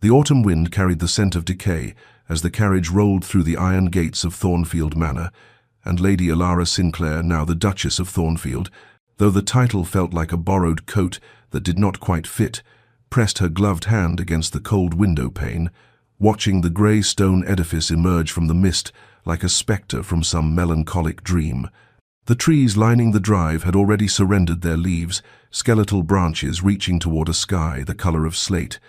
The autumn wind carried the scent of decay as the carriage rolled through the iron gates of Thornfield Manor, and Lady Elara Sinclair, now the Duchess of Thornfield, though the title felt like a borrowed coat that did not quite fit, pressed her gloved hand against the cold window pane, watching the grey stone edifice emerge from the mist like a spectre from some melancholic dream. The trees lining the drive had already surrendered their leaves, skeletal branches reaching toward a sky the colour of slate,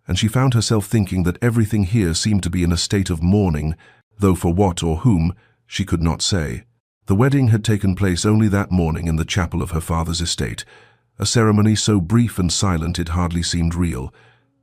and she found herself thinking that everything here seemed to be in a state of mourning, though for what or whom she could not say. The wedding had taken place only that morning in the chapel of her father's estate, a ceremony so brief and silent it hardly seemed real.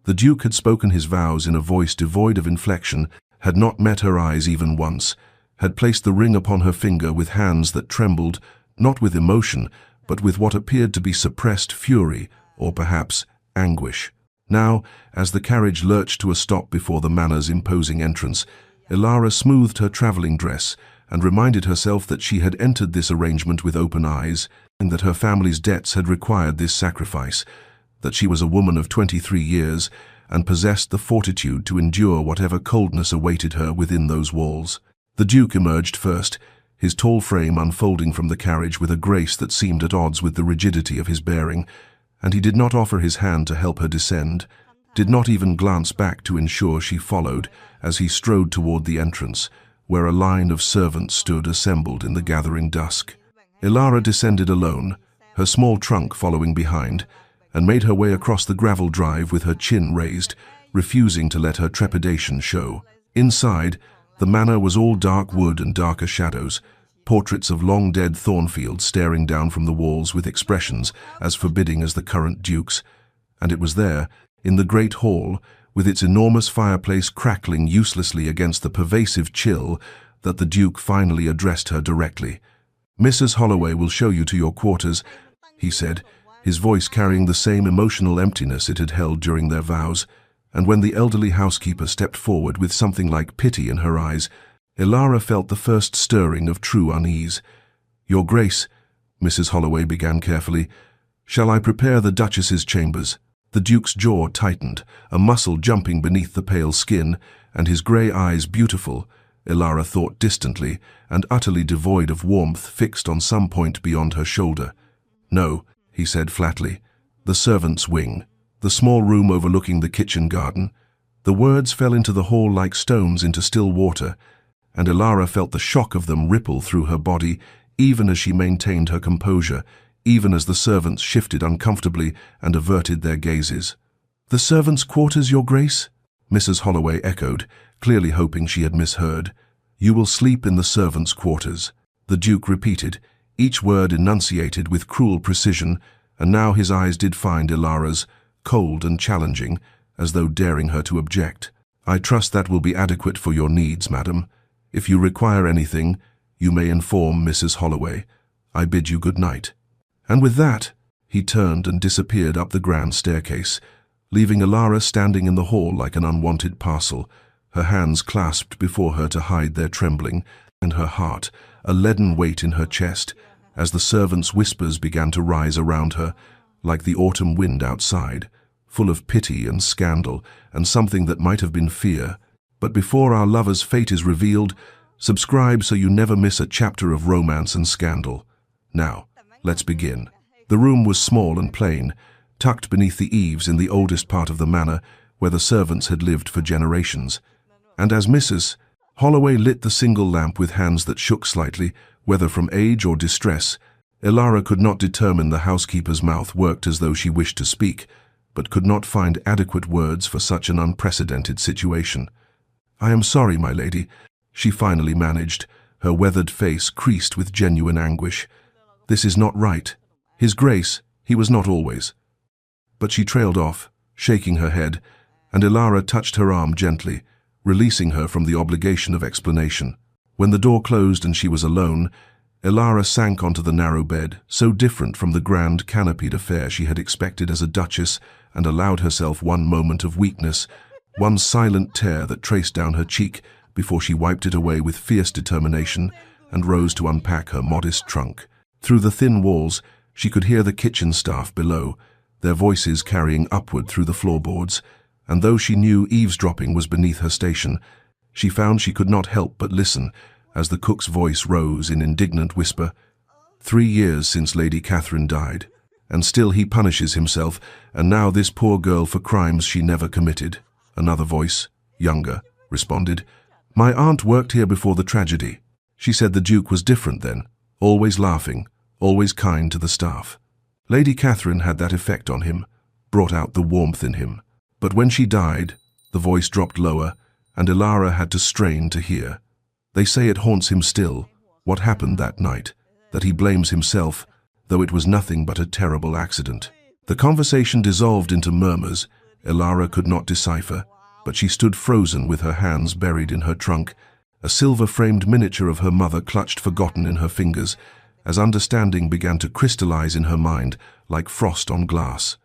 The Duke had spoken his vows in a voice devoid of inflection, had not met her eyes even once, had placed the ring upon her finger with hands that trembled, not with emotion, but with what appeared to be suppressed fury, or perhaps anguish. Now, as the carriage lurched to a stop before the manor's imposing entrance, Elara smoothed her travelling dress and reminded herself that she had entered this arrangement with open eyes, and that her family's debts had required this sacrifice, that she was a woman of 23 years and possessed the fortitude to endure whatever coldness awaited her within those walls. The Duke emerged first, his tall frame unfolding from the carriage with a grace that seemed at odds with the rigidity of his bearing, and he did not offer his hand to help her descend, did not even glance back to ensure she followed as he strode toward the entrance, where a line of servants stood assembled in the gathering dusk. Elara descended alone, her small trunk following behind, and made her way across the gravel drive with her chin raised, refusing to let her trepidation show. Inside, the manor was all dark wood and darker shadows, portraits of long-dead Thornfield staring down from the walls with expressions as forbidding as the current Duke's, and it was there, in the great hall, with its enormous fireplace crackling uselessly against the pervasive chill, that the Duke finally addressed her directly. "Mrs. Holloway will show you to your quarters," he said, his voice carrying the same emotional emptiness it had held during their vows, and when the elderly housekeeper stepped forward with something like pity in her eyes, Elara felt the first stirring of true unease. "Your Grace," Mrs. Holloway began carefully, "shall I prepare the Duchess's chambers?" The Duke's jaw tightened, a muscle jumping beneath the pale skin, and his grey eyes beautiful, Elara thought distantly, and utterly devoid of warmth, fixed on some point beyond her shoulder. "No," he said flatly. "The servants' wing. The small room overlooking the kitchen garden." The words fell into the hall like stones into still water, and Elara felt the shock of them ripple through her body, even as she maintained her composure, even as the servants shifted uncomfortably and averted their gazes. "The servants' quarters, Your Grace?" Mrs. Holloway echoed, clearly hoping she had misheard. "You will sleep in the servants' quarters," the Duke repeated, each word enunciated with cruel precision, and now his eyes did find Elara's, cold and challenging, as though daring her to object. "I trust that will be adequate for your needs, madam. If you require anything, you may inform Mrs. Holloway. I bid you good night." And with that, he turned and disappeared up the grand staircase, leaving Elara standing in the hall like an unwanted parcel, her hands clasped before her to hide their trembling, and her heart, a leaden weight in her chest, as the servants' whispers began to rise around her, like the autumn wind outside, full of pity and scandal, and something that might have been fear. But before our lover's fate is revealed, subscribe so you never miss a chapter of romance and scandal. Now, let's begin. The room was small and plain, tucked beneath the eaves in the oldest part of the manor, where the servants had lived for generations. And as Mrs. Holloway lit the single lamp with hands that shook slightly, whether from age or distress, Elara could not determine. The housekeeper's mouth worked as though she wished to speak, but could not find adequate words for such an unprecedented situation. "I am sorry, my lady," she finally managed, her weathered face creased with genuine anguish. "This is not right. His Grace, he was not always." But she trailed off, shaking her head, and Elara touched her arm gently, releasing her from the obligation of explanation. When the door closed and she was alone, Elara sank onto the narrow bed, so different from the grand canopied affair she had expected as a duchess, and allowed herself one moment of weakness, one silent tear that traced down her cheek before she wiped it away with fierce determination and rose to unpack her modest trunk. Through the thin walls, she could hear the kitchen staff below, their voices carrying upward through the floorboards, and though she knew eavesdropping was beneath her station, she found she could not help but listen as the cook's voice rose in indignant whisper. 3 years since Lady Catherine died, and still he punishes himself, and now this poor girl for crimes she never committed. Another voice, younger, responded, My aunt worked here before the tragedy. She said the Duke was different then, always laughing, always kind to the staff. Lady Catherine had that effect on him, brought out the warmth in him. But when she died, the voice dropped lower, and Ilara had to strain to hear. They say it haunts him still, what happened that night, that he blames himself, though it was nothing but a terrible accident. The conversation dissolved into murmurs Ilara could not decipher, but she stood frozen with her hands buried in her trunk, a silver-framed miniature of her mother clutched forgotten in her fingers, as understanding began to crystallize in her mind like frost on glass.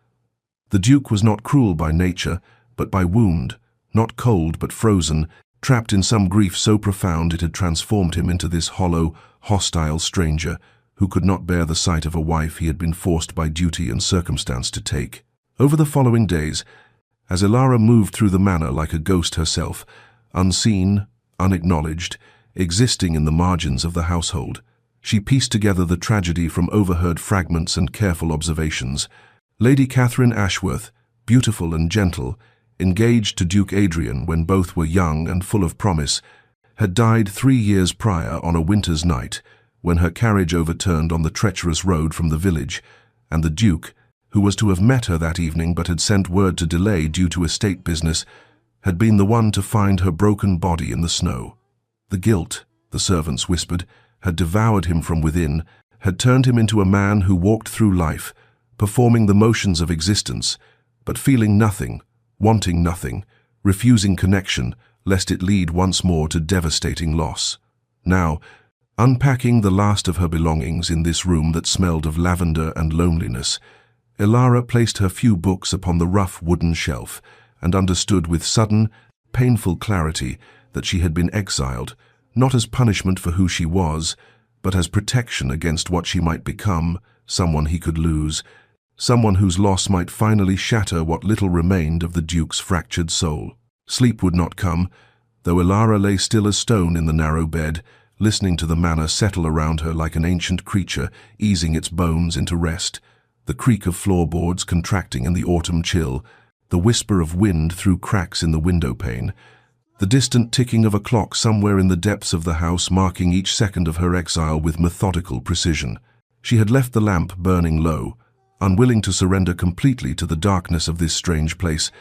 The Duke was not cruel by nature, but by wound, not cold but frozen, trapped in some grief so profound it had transformed him into this hollow, hostile stranger who could not bear the sight of a wife he had been forced by duty and circumstance to take. Over the following days, as Ilara moved through the manor like a ghost herself, unseen, unacknowledged, existing in the margins of the household, she pieced together the tragedy from overheard fragments and careful observations. Lady Catherine Ashworth, beautiful and gentle, engaged to Duke Adrian when both were young and full of promise, had died 3 years prior on a winter's night, when her carriage overturned on the treacherous road from the village, and the Duke, who was to have met her that evening but had sent word to delay due to estate business, had been the one to find her broken body in the snow. The guilt, the servants whispered, had devoured him from within, had turned him into a man who walked through life, performing the motions of existence, but feeling nothing, wanting nothing, refusing connection, lest it lead once more to devastating loss. Now, unpacking the last of her belongings in this room that smelled of lavender and loneliness, Ilara placed her few books upon the rough wooden shelf and understood with sudden, painful clarity that she had been exiled, not as punishment for who she was, but as protection against what she might become, someone he could lose, someone whose loss might finally shatter what little remained of the Duke's fractured soul. Sleep would not come, though Ilara lay still as stone in the narrow bed, listening to the manor settle around her like an ancient creature easing its bones into rest, the creak of floorboards contracting in the autumn chill, the whisper of wind through cracks in the window pane, the distant ticking of a clock somewhere in the depths of the house marking each second of her exile with methodical precision. She had left the lamp burning low, unwilling to surrender completely to the darkness of this strange place,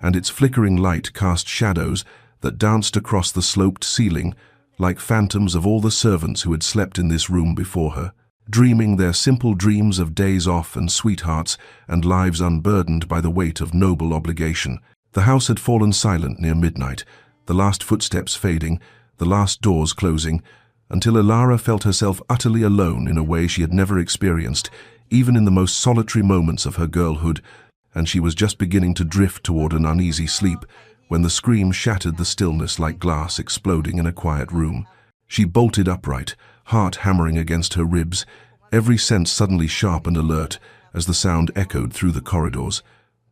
and its flickering light cast shadows that danced across the sloped ceiling like phantoms of all the servants who had slept in this room before her, dreaming their simple dreams of days off and sweethearts and lives unburdened by the weight of noble obligation. The house had fallen silent near midnight, the last footsteps fading, the last doors closing, until Ilara felt herself utterly alone in a way she had never experienced, even in the most solitary moments of her girlhood, and she was just beginning to drift toward an uneasy sleep when the scream shattered the stillness like glass exploding in a quiet room. She bolted upright, heart hammering against her ribs, every sense suddenly sharp and alert as the sound echoed through the corridors.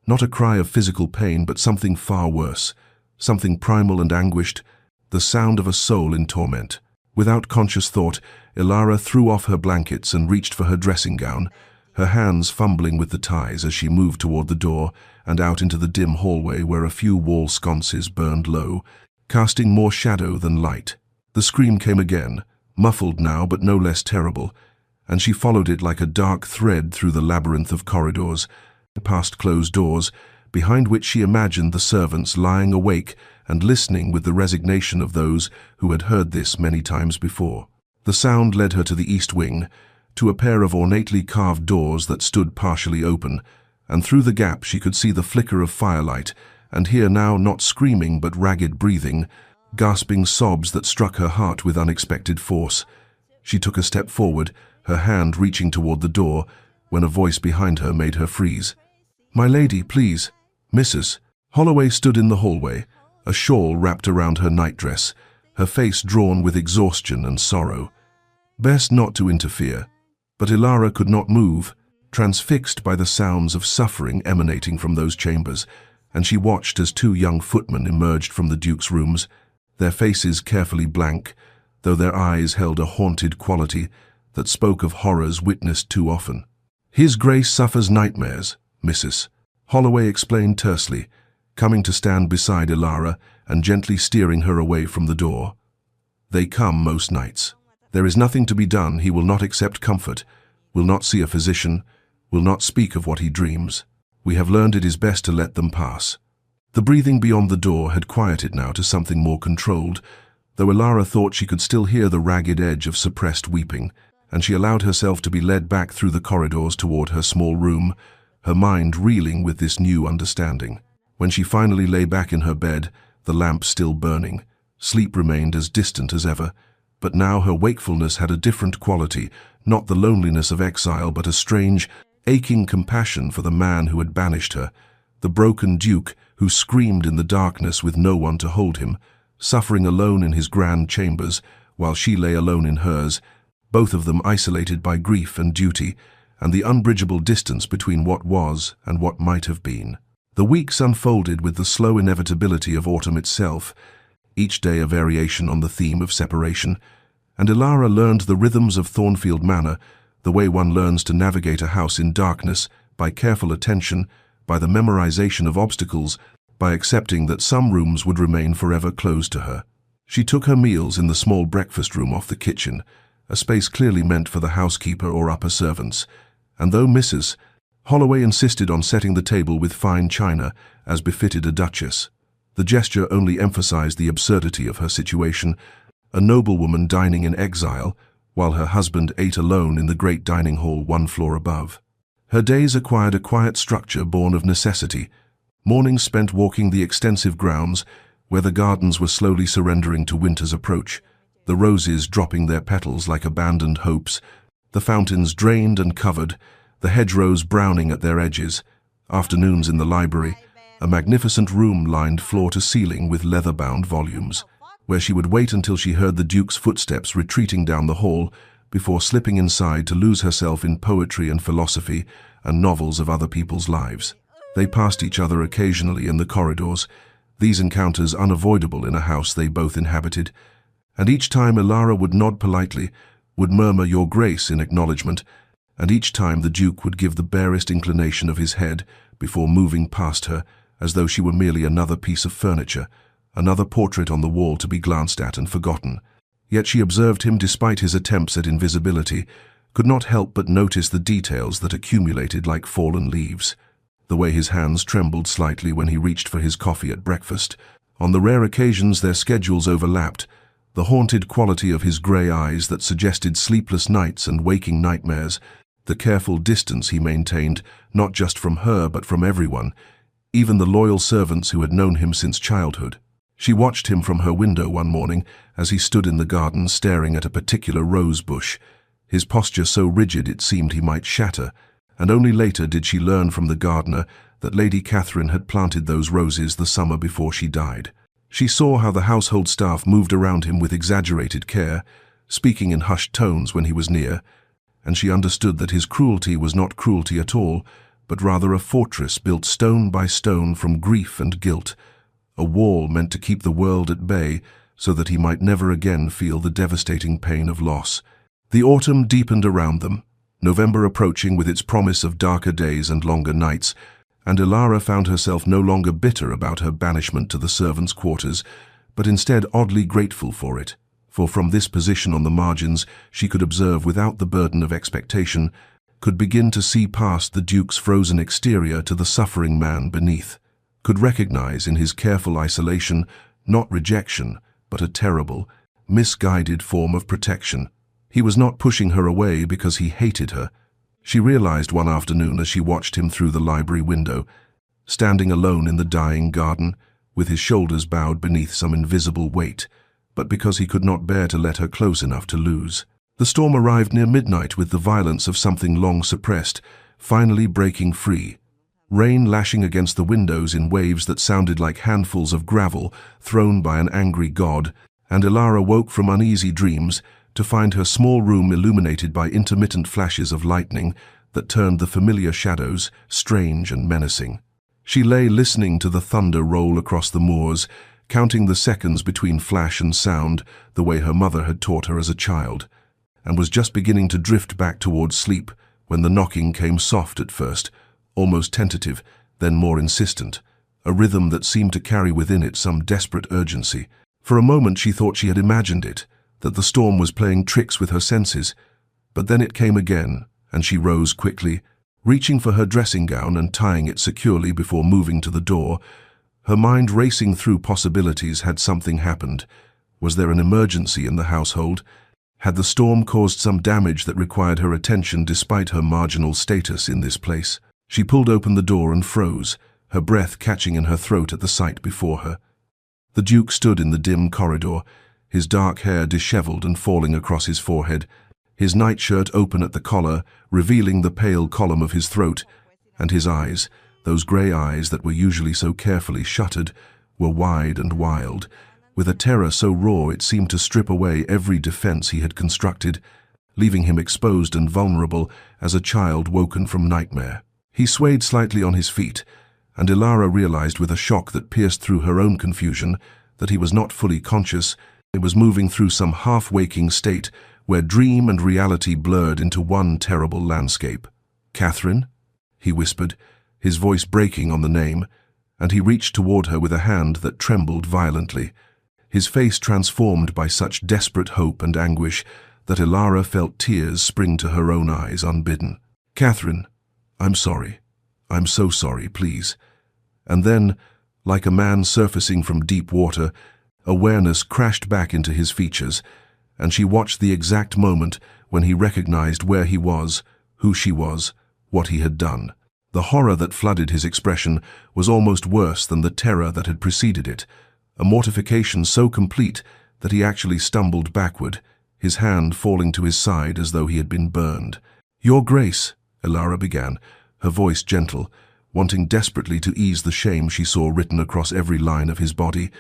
Not a cry of physical pain, but something far worse, something primal and anguished, the sound of a soul in torment. Without conscious thought, Ilara threw off her blankets and reached for her dressing gown, her hands fumbling with the ties as she moved toward the door and out into the dim hallway where a few wall sconces burned low, casting more shadow than light. The scream came again, muffled now but no less terrible, and she followed it like a dark thread through the labyrinth of corridors, past closed doors, behind which she imagined the servants lying awake and listening with the resignation of those who had heard this many times before. The sound led her to the east wing, to a pair of ornately carved doors that stood partially open, and through the gap she could see the flicker of firelight, and hear now not screaming but ragged breathing, gasping sobs that struck her heart with unexpected force. She took a step forward, her hand reaching toward the door, when a voice behind her made her freeze. "My lady, please." Mrs. Holloway stood in the hallway, a shawl wrapped around her nightdress, her face drawn with exhaustion and sorrow. Best not to interfere. But Ilara could not move, transfixed by the sounds of suffering emanating from those chambers, and she watched as two young footmen emerged from the Duke's rooms, their faces carefully blank, though their eyes held a haunted quality that spoke of horrors witnessed too often. "His Grace suffers nightmares, Mrs. Holloway explained tersely, coming to stand beside Elara and gently steering her away from the door. "They come most nights. There is nothing to be done. He will not accept comfort, will not see a physician, will not speak of what he dreams. We have learned it is best to let them pass." The breathing beyond the door had quieted now to something more controlled, though Elara thought she could still hear the ragged edge of suppressed weeping, and she allowed herself to be led back through the corridors toward her small room, her mind reeling with this new understanding. When she finally lay back in her bed, the lamp still burning, sleep remained as distant as ever, but now her wakefulness had a different quality, not the loneliness of exile, but a strange, aching compassion for the man who had banished her, the broken Duke who screamed in the darkness with no one to hold him, suffering alone in his grand chambers, while she lay alone in hers, both of them isolated by grief and duty, and the unbridgeable distance between what was and what might have been. The weeks unfolded with the slow inevitability of autumn itself, each day a variation on the theme of separation, and Elara learned the rhythms of Thornfield Manor, the way one learns to navigate a house in darkness, by careful attention, by the memorization of obstacles, by accepting that some rooms would remain forever closed to her. She took her meals in the small breakfast room off the kitchen, a space clearly meant for the housekeeper or upper servants, and though Mrs. Holloway insisted on setting the table with fine china, as befitted a duchess, the gesture only emphasized the absurdity of her situation, a noblewoman dining in exile, while her husband ate alone in the great dining hall 1 floor above. Her days acquired a quiet structure born of necessity, mornings spent walking the extensive grounds, where the gardens were slowly surrendering to winter's approach, the roses dropping their petals like abandoned hopes, the fountains drained and covered, the hedgerows browning at their edges, afternoons in the library, a magnificent room lined floor to ceiling with leather-bound volumes, where she would wait until she heard the Duke's footsteps retreating down the hall before slipping inside to lose herself in poetry and philosophy and novels of other people's lives. They passed each other occasionally in the corridors, these encounters unavoidable in a house they both inhabited, and each time Elara would nod politely, would murmur "Your Grace" in acknowledgement, and each time the Duke would give the barest inclination of his head before moving past her, as though she were merely another piece of furniture, another portrait on the wall to be glanced at and forgotten. Yet she observed him despite his attempts at invisibility, could not help but notice the details that accumulated like fallen leaves. The way his hands trembled slightly when he reached for his coffee at breakfast. On the rare occasions their schedules overlapped, the haunted quality of his grey eyes that suggested sleepless nights and waking nightmares, the careful distance he maintained, not just from her but from everyone, even the loyal servants who had known him since childhood. She watched him from her window one morning as he stood in the garden staring at a particular rose bush, his posture so rigid it seemed he might shatter, and only later did she learn from the gardener that Lady Catherine had planted those roses the summer before she died. She saw how the household staff moved around him with exaggerated care, speaking in hushed tones when he was near, and she understood that his cruelty was not cruelty at all, but rather a fortress built stone by stone from grief and guilt, a wall meant to keep the world at bay so that he might never again feel the devastating pain of loss. The autumn deepened around them, November approaching with its promise of darker days and longer nights, and Elara found herself no longer bitter about her banishment to the servants' quarters, but instead oddly grateful for it, for from this position on the margins she could observe without the burden of expectation, could begin to see past the Duke's frozen exterior to the suffering man beneath, could recognize in his careful isolation not rejection, but a terrible, misguided form of protection. He was not pushing her away because he hated her. She realized one afternoon as she watched him through the library window, standing alone in the dying garden, with his shoulders bowed beneath some invisible weight, but because he could not bear to let her close enough to lose. The storm arrived near midnight with the violence of something long suppressed, finally breaking free. Rain lashing against the windows in waves that sounded like handfuls of gravel thrown by an angry god, and Elara woke from uneasy dreams to find her small room illuminated by intermittent flashes of lightning that turned the familiar shadows strange and menacing. She lay listening to the thunder roll across the moors, counting the seconds between flash and sound the way her mother had taught her as a child, and was just beginning to drift back towards sleep when the knocking came soft at first, almost tentative, then more insistent, a rhythm that seemed to carry within it some desperate urgency. For a moment she thought she had imagined it, that the storm was playing tricks with her senses, but then it came again, and she rose quickly, reaching for her dressing gown and tying it securely before moving to the door. Her mind racing through possibilities. Had something happened? Was there an emergency in the household? Had the storm caused some damage that required her attention despite her marginal status in this place? She pulled open the door and froze, her breath catching in her throat at the sight before her. The Duke stood in the dim corridor, his dark hair disheveled and falling across his forehead, his nightshirt open at the collar, revealing the pale column of his throat, and his eyes, those grey eyes that were usually so carefully shuttered, were wide and wild, with a terror so raw it seemed to strip away every defense he had constructed, leaving him exposed and vulnerable as a child woken from nightmare. He swayed slightly on his feet, and Ilara realized with a shock that pierced through her own confusion that he was not fully conscious. He was moving through some half-waking state where dream and reality blurred into one terrible landscape. "Catherine?" he whispered, his voice breaking on the name, and he reached toward her with a hand that trembled violently, his face transformed by such desperate hope and anguish that Ilara felt tears spring to her own eyes unbidden. "Catherine, I'm sorry. I'm so sorry, please." And then, like a man surfacing from deep water, awareness crashed back into his features, and she watched the exact moment when he recognized where he was, who she was, what he had done. The horror that flooded his expression was almost worse than the terror that had preceded it, a mortification so complete that he actually stumbled backward, his hand falling to his side as though he had been burned. "Your Grace," Ilara began, her voice gentle, wanting desperately to ease the shame she saw written across every line of his body,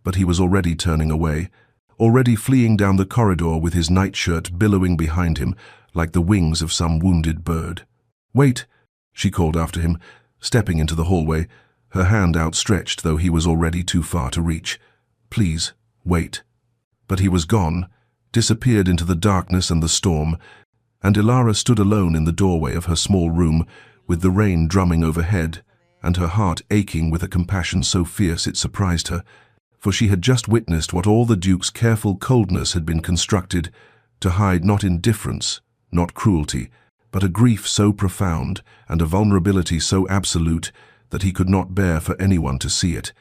but he was already turning away, already fleeing down the corridor with his nightshirt billowing behind him like the wings of some wounded bird. "Wait," she called after him, stepping into the hallway, her hand outstretched though he was already too far to reach. "Please, wait." But he was gone, disappeared into the darkness and the storm, and Ilara stood alone in the doorway of her small room, with the rain drumming overhead, and her heart aching with a compassion so fierce it surprised her, for she had just witnessed what all the Duke's careful coldness had been constructed to hide, not indifference, not cruelty, but a grief so profound and a vulnerability so absolute that he could not bear for anyone to see it.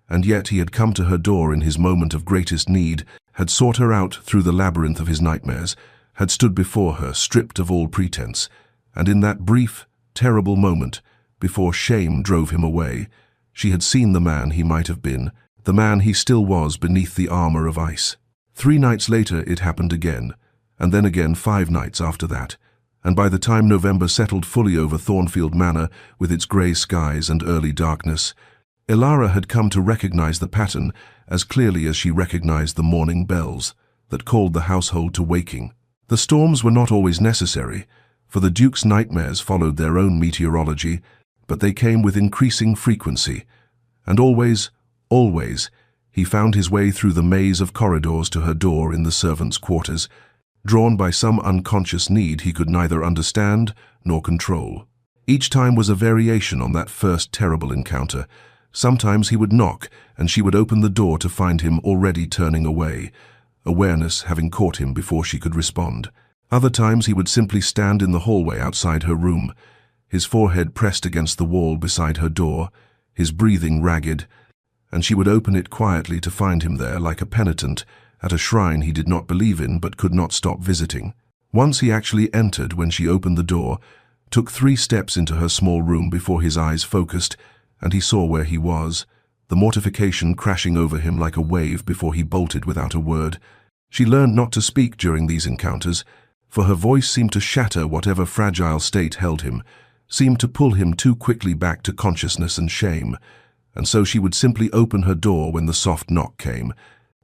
And yet he had come to her door in his moment of greatest need, had sought her out through the labyrinth of his nightmares, had stood before her, stripped of all pretense, and in that brief, terrible moment, before shame drove him away, she had seen the man he might have been, the man he still was beneath the armor of ice. 3 nights later it happened again, and then again 5 nights after that, and by the time November settled fully over Thornfield Manor with its grey skies and early darkness, Ilara had come to recognize the pattern as clearly as she recognized the morning bells that called the household to waking. The storms were not always necessary, for the Duke's nightmares followed their own meteorology, but they came with increasing frequency, and always, he found his way through the maze of corridors to her door in the servants' quarters, drawn by some unconscious need he could neither understand nor control. Each time was a variation on that first terrible encounter. Sometimes he would knock, and she would open the door to find him already turning away, awareness having caught him before she could respond. Other times he would simply stand in the hallway outside her room, his forehead pressed against the wall beside her door, his breathing ragged, and she would open it quietly to find him there like a penitent at a shrine he did not believe in but could not stop visiting. Once he actually entered when she opened the door, took 3 steps into her small room before his eyes focused, and he saw where he was, the mortification crashing over him like a wave before he bolted without a word. She learned not to speak during these encounters, for her voice seemed to shatter whatever fragile state held him, seemed to pull him too quickly back to consciousness and shame, and so she would simply open her door when the soft knock came,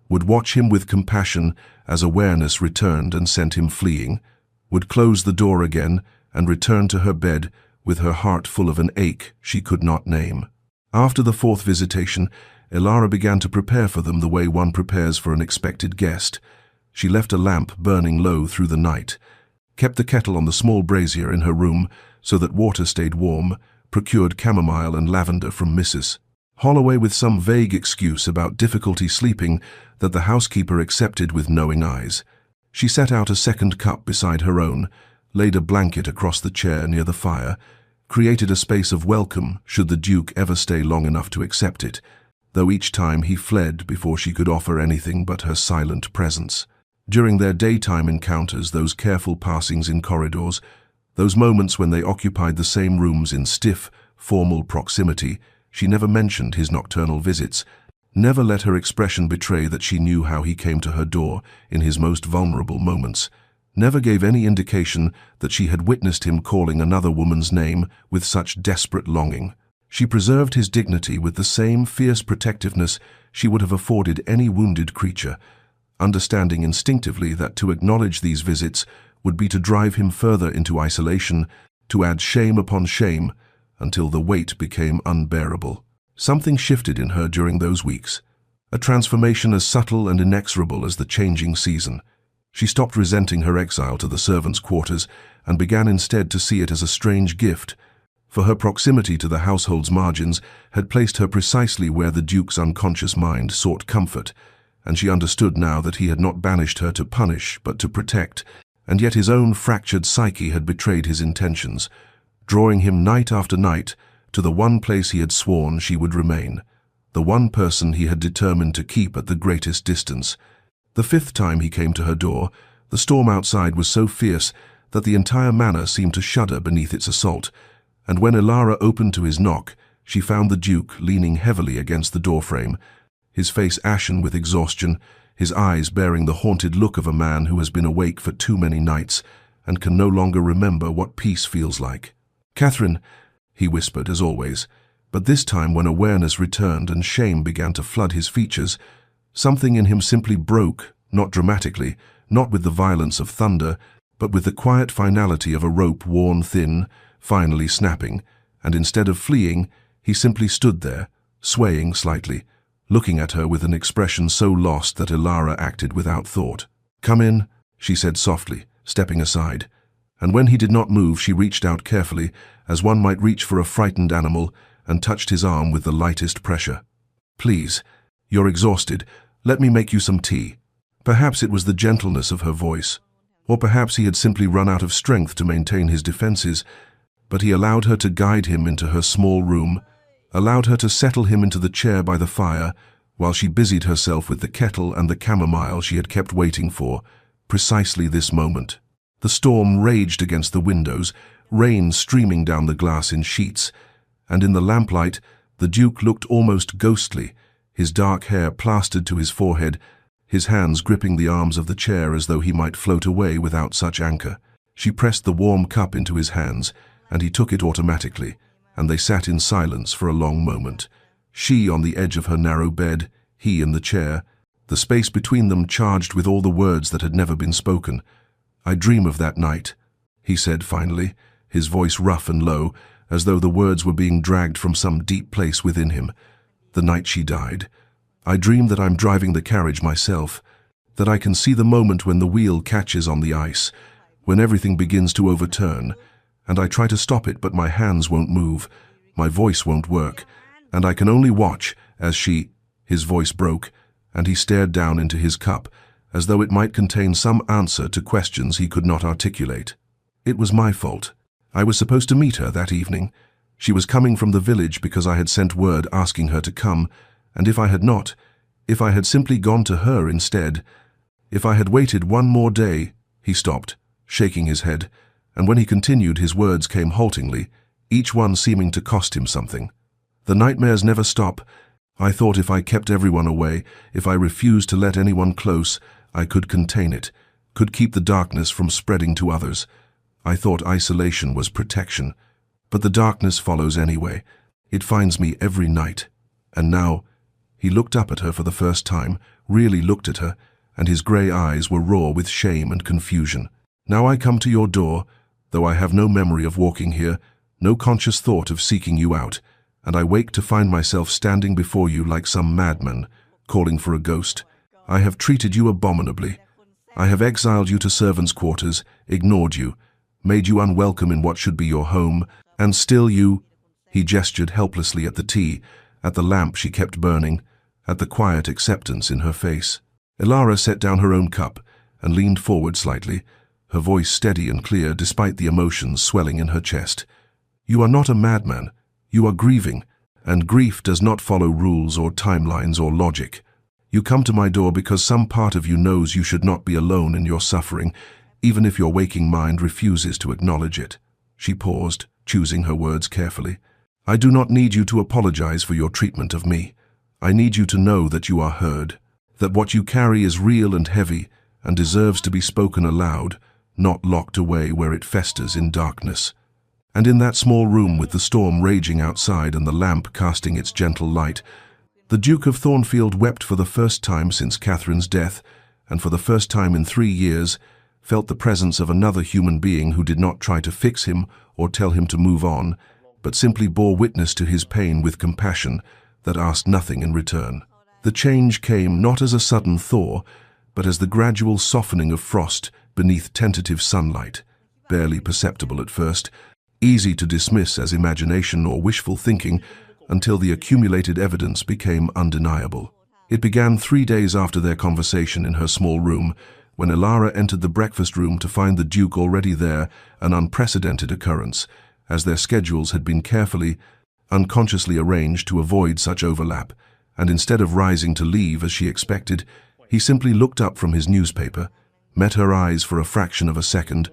would watch him with compassion as awareness returned and sent him fleeing, would close the door again and return to her bed with her heart full of an ache she could not name. After the fourth visitation, Elara began to prepare for them the way one prepares for an expected guest. She left a lamp burning low through the night, kept the kettle on the small brazier in her room so that water stayed warm, procured chamomile and lavender from Mrs. Holloway with some vague excuse about difficulty sleeping that the housekeeper accepted with knowing eyes. She set out a second cup beside her own, laid a blanket across the chair near the fire, created a space of welcome should the Duke ever stay long enough to accept it, though each time he fled before she could offer anything but her silent presence. During their daytime encounters, those careful passings in corridors, those moments when they occupied the same rooms in stiff, formal proximity, she never mentioned his nocturnal visits, never let her expression betray that she knew how he came to her door in his most vulnerable moments, never gave any indication that she had witnessed him calling another woman's name with such desperate longing. She preserved his dignity with the same fierce protectiveness she would have afforded any wounded creature, understanding instinctively that to acknowledge these visits would be to drive him further into isolation, to add shame upon shame, until the weight became unbearable. Something shifted in her during those weeks, a transformation as subtle and inexorable as the changing season. She stopped resenting her exile to the servants' quarters and began instead to see it as a strange gift, for her proximity to the household's margins had placed her precisely where the Duke's unconscious mind sought comfort, and she understood now that he had not banished her to punish but to protect, and yet his own fractured psyche had betrayed his intentions, drawing him night after night to the one place he had sworn she would remain, the one person he had determined to keep at the greatest distance. The fifth time he came to her door, the storm outside was so fierce that the entire manor seemed to shudder beneath its assault, and when Elara opened to his knock, she found the Duke leaning heavily against the doorframe, his face ashen with exhaustion, his eyes bearing the haunted look of a man who has been awake for too many nights and can no longer remember what peace feels like. "Catherine," he whispered as always, but this time when awareness returned and shame began to flood his features, something in him simply broke, not dramatically, not with the violence of thunder, but with the quiet finality of a rope worn thin, finally snapping, and instead of fleeing, he simply stood there, swaying slightly, looking at her with an expression so lost that Elara acted without thought. "Come in," she said softly, stepping aside, and when he did not move, she reached out carefully, as one might reach for a frightened animal, and touched his arm with the lightest pressure. "Please, you're exhausted. Let me make you some tea." Perhaps it was the gentleness of her voice, or perhaps he had simply run out of strength to maintain his defenses, but he allowed her to guide him into her small room, allowed her to settle him into the chair by the fire, while she busied herself with the kettle and the chamomile she had kept waiting for, precisely this moment. The storm raged against the windows, rain streaming down the glass in sheets, and in the lamplight the Duke looked almost ghostly, his dark hair plastered to his forehead, his hands gripping the arms of the chair as though he might float away without such anchor. She pressed the warm cup into his hands, and he took it automatically, and they sat in silence for a long moment. She on the edge of her narrow bed, he in the chair, the space between them charged with all the words that had never been spoken. "I dream of that night," he said finally, his voice rough and low, as though the words were being dragged from some deep place within him. "The night she died. I dream that I'm driving the carriage myself, that I can see the moment when the wheel catches on the ice, when everything begins to overturn, and I try to stop it but my hands won't move, my voice won't work, and I can only watch as she—" His voice broke, and he stared down into his cup, as though it might contain some answer to questions he could not articulate. "It was my fault. I was supposed to meet her that evening. She was coming from the village because I had sent word asking her to come, and if I had not, if I had simply gone to her instead, if I had waited one more day—" He stopped, shaking his head, and when he continued his words came haltingly, each one seeming to cost him something. "The nightmares never stop. I thought if I kept everyone away, if I refused to let anyone close, I could contain it, could keep the darkness from spreading to others. I thought isolation was protection. But the darkness follows anyway. It finds me every night. And now—" He looked up at her for the first time, really looked at her, and his grey eyes were raw with shame and confusion. "Now I come to your door, though I have no memory of walking here, no conscious thought of seeking you out. and I wake to find myself standing before you like some madman, calling for a ghost. I have treated you abominably. I have exiled you to servants' quarters, ignored you, made you unwelcome in what should be your home, and still you—" He gestured helplessly at the tea, at the lamp she kept burning, at the quiet acceptance in her face. Elara set down her own cup and leaned forward slightly, her voice steady and clear despite the emotions swelling in her chest. "You are not a madman. You are grieving, and grief does not follow rules or timelines or logic. You come to my door because some part of you knows you should not be alone in your suffering, even if your waking mind refuses to acknowledge it." She paused, choosing her words carefully. "I do not need you to apologize for your treatment of me. I need you to know that you are heard, that what you carry is real and heavy and deserves to be spoken aloud, not locked away where it festers in darkness." And in that small room with the storm raging outside and the lamp casting its gentle light, the Duke of Thornfield wept for the first time since Catherine's death, and for the first time in 3 years, felt the presence of another human being who did not try to fix him or tell him to move on, but simply bore witness to his pain with compassion that asked nothing in return. The change came not as a sudden thaw, but as the gradual softening of frost beneath tentative sunlight, barely perceptible at first, easy to dismiss as imagination or wishful thinking, until the accumulated evidence became undeniable. It began 3 days after their conversation in her small room, when Elara entered the breakfast room to find the Duke already there, an unprecedented occurrence, as their schedules had been carefully, unconsciously arranged to avoid such overlap, and instead of rising to leave as she expected, he simply looked up from his newspaper, met her eyes for a fraction of a second,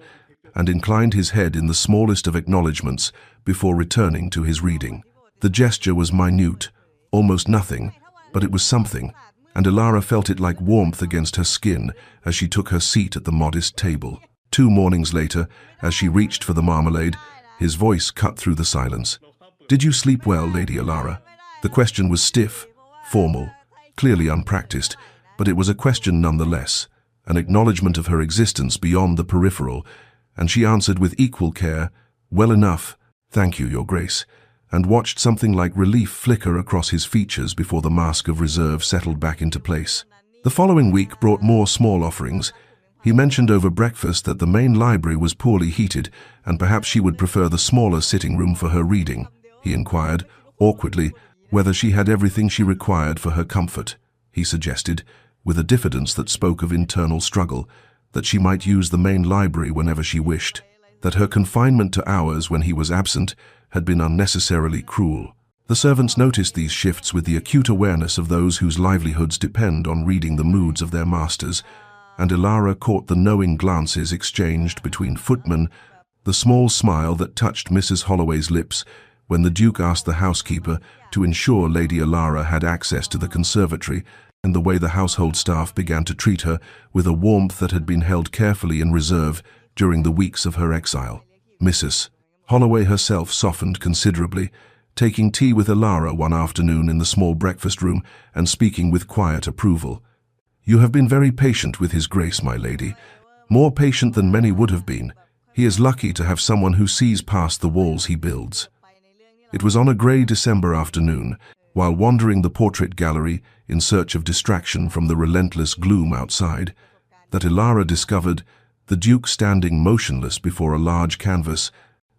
and inclined his head in the smallest of acknowledgments before returning to his reading. The gesture was minute, almost nothing, but it was something, and Elara felt it like warmth against her skin as she took her seat at the modest table. 2 mornings later, as she reached for the marmalade, his voice cut through the silence. "Did you sleep well, Lady Elara?" The question was stiff, formal, clearly unpracticed, but it was a question nonetheless, an acknowledgement of her existence beyond the peripheral, and she answered with equal care, "Well enough, thank you, Your Grace," and watched something like relief flicker across his features before the mask of reserve settled back into place. The following week brought more small offerings. He mentioned over breakfast that the main library was poorly heated, and perhaps she would prefer the smaller sitting room for her reading. He inquired, awkwardly, whether she had everything she required for her comfort. He suggested, with a diffidence that spoke of internal struggle, that she might use the main library whenever she wished, that her confinement to hours when he was absent had been unnecessarily cruel. The servants noticed these shifts with the acute awareness of those whose livelihoods depend on reading the moods of their masters, and Elara caught the knowing glances exchanged between footmen, the small smile that touched Mrs. Holloway's lips when the Duke asked the housekeeper to ensure Lady Elara had access to the conservatory, and the way the household staff began to treat her with a warmth that had been held carefully in reserve during the weeks of her exile. Mrs. Holloway herself softened considerably, taking tea with Elara one afternoon in the small breakfast room and speaking with quiet approval. "You have been very patient with His Grace, my lady, more patient than many would have been. He is lucky to have someone who sees past the walls he builds." It was on a grey December afternoon, while wandering the portrait gallery in search of distraction from the relentless gloom outside, that Elara discovered the Duke standing motionless before a large canvas,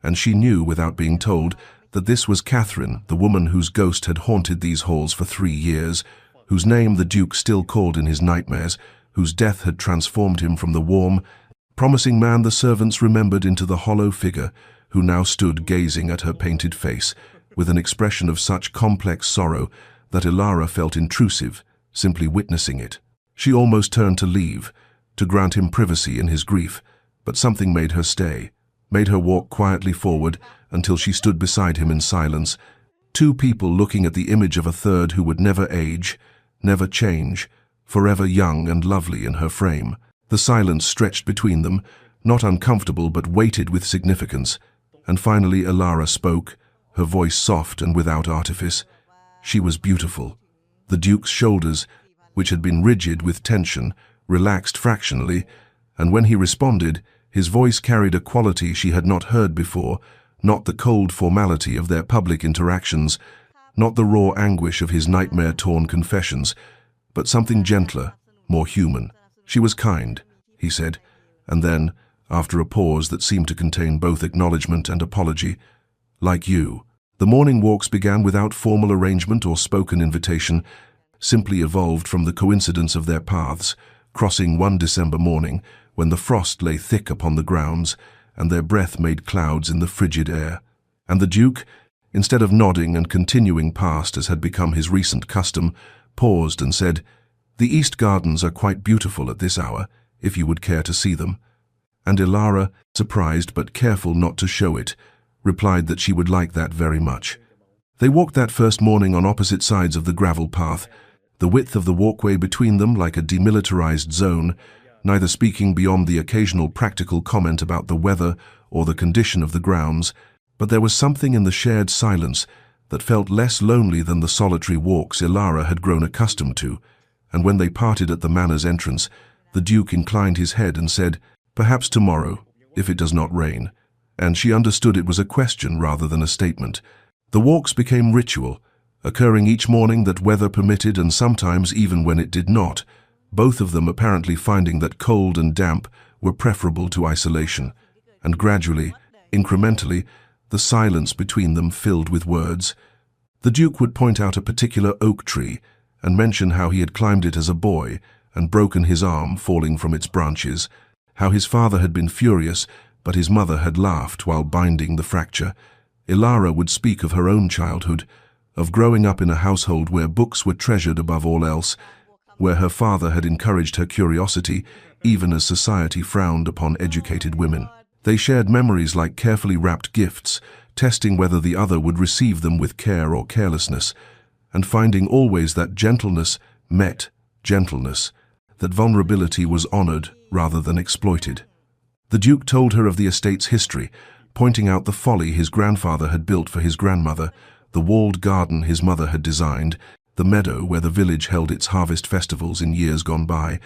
and she knew, without being told, that this was Catherine, the woman whose ghost had haunted these halls for 3 years, whose name the Duke still called in his nightmares, whose death had transformed him from the warm, promising man the servants remembered into the hollow figure who now stood gazing at her painted face with an expression of such complex sorrow that Elara felt intrusive, simply witnessing it. She almost turned to leave, to grant him privacy in his grief, but something made her stay, made her walk quietly forward until she stood beside him in silence, 2 people looking at the image of a third who would never age, never change, forever young and lovely in her frame. The silence stretched between them, not uncomfortable but weighted with significance, and finally Elara spoke, her voice soft and without artifice. She was beautiful. The Duke's shoulders, which had been rigid with tension, relaxed fractionally, and when he responded, his voice carried a quality she had not heard before, not the cold formality of their public interactions, not the raw anguish of his nightmare-torn confessions, but something gentler, more human. "She was kind," he said, and then, after a pause that seemed to contain both acknowledgement and apology, "like you." The morning walks began without formal arrangement or spoken invitation, simply evolved from the coincidence of their paths, crossing one December morning when the frost lay thick upon the grounds and their breath made clouds in the frigid air. And the Duke, instead of nodding and continuing past as had become his recent custom, paused and said, "The East Gardens are quite beautiful at this hour, if you would care to see them." And Ilara, surprised but careful not to show it, replied that she would like that very much. They walked that first morning on opposite sides of the gravel path, the width of the walkway between them like a demilitarized zone, neither speaking beyond the occasional practical comment about the weather or the condition of the grounds, but there was something in the shared silence that felt less lonely than the solitary walks Ilara had grown accustomed to, and when they parted at the manor's entrance, the Duke inclined his head and said, "Perhaps tomorrow, if it does not rain," and she understood it was a question rather than a statement. The walks became ritual, occurring each morning that weather permitted and sometimes even when it did not, both of them apparently finding that cold and damp were preferable to isolation, and gradually, incrementally, the silence between them filled with words. The Duke would point out a particular oak tree and mention how he had climbed it as a boy and broken his arm falling from its branches, how his father had been furious but his mother had laughed while binding the fracture. Ilara would speak of her own childhood, of growing up in a household where books were treasured above all else, where her father had encouraged her curiosity even as society frowned upon educated women. They shared memories like carefully wrapped gifts, testing whether the other would receive them with care or carelessness, and finding always that gentleness met gentleness, that vulnerability was honored rather than exploited. The Duke told her of the estate's history, pointing out the folly his grandfather had built for his grandmother, the walled garden his mother had designed, the meadow where the village held its harvest festivals in years gone by,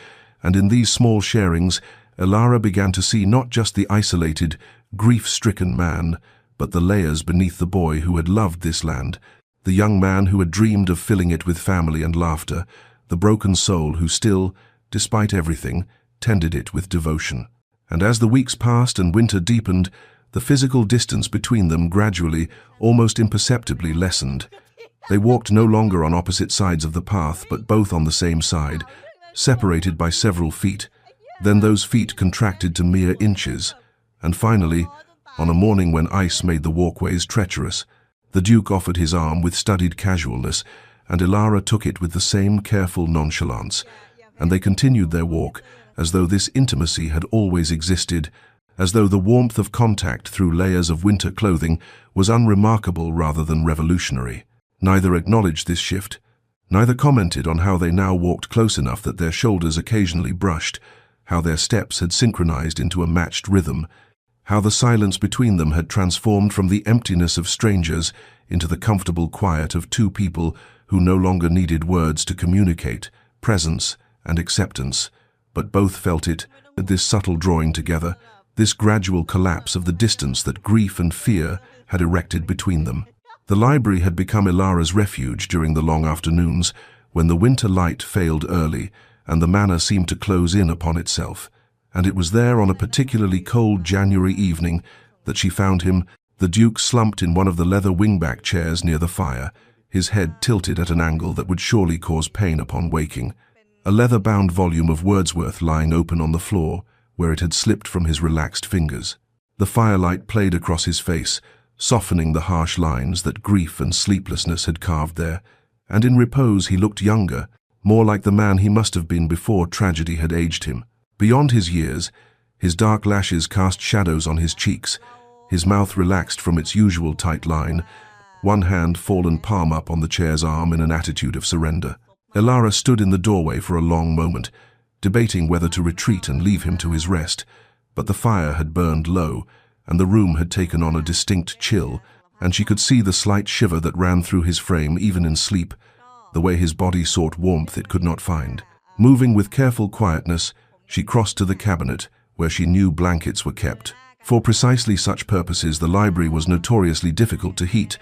and in these small sharings, Ilara began to see not just the isolated, grief-stricken man, but the layers beneath the boy who had loved this land, the young man who had dreamed of filling it with family and laughter, the broken soul who still, despite everything, tended it with devotion. And as the weeks passed and winter deepened, the physical distance between them gradually, almost imperceptibly lessened. They walked no longer on opposite sides of the path, but both on the same side, separated by several feet. Then those feet contracted to mere inches, and finally, on a morning when ice made the walkways treacherous, the Duke offered his arm with studied casualness, and Ilara took it with the same careful nonchalance, and they continued their walk as though this intimacy had always existed, as though the warmth of contact through layers of winter clothing was unremarkable rather than revolutionary. Neither acknowledged this shift, neither commented on how they now walked close enough that their shoulders occasionally brushed, how their steps had synchronized into a matched rhythm, how the silence between them had transformed from the emptiness of strangers into the comfortable quiet of two people who no longer needed words to communicate presence and acceptance, but both felt it, this subtle drawing together, this gradual collapse of the distance that grief and fear had erected between them. The library had become Ilara's refuge during the long afternoons, when the winter light failed early and the manor seemed to close in upon itself, and it was there on a particularly cold January evening that she found him, the Duke slumped in one of the leather wingback chairs near the fire, his head tilted at an angle that would surely cause pain upon waking, a leather-bound volume of Wordsworth lying open on the floor, where it had slipped from his relaxed fingers. The firelight played across his face, softening the harsh lines that grief and sleeplessness had carved there, and in repose he looked younger, more like the man he must have been before tragedy had aged him. Beyond his years, his dark lashes cast shadows on his cheeks, his mouth relaxed from its usual tight line, one hand fallen palm up on the chair's arm in an attitude of surrender. Ilara stood in the doorway for a long moment, debating whether to retreat and leave him to his rest, but the fire had burned low, and the room had taken on a distinct chill, and she could see the slight shiver that ran through his frame even in sleep, the way his body sought warmth it could not find. Moving with careful quietness, she crossed to the cabinet, where she knew blankets were kept. For precisely such purposes, the library was notoriously difficult to heat,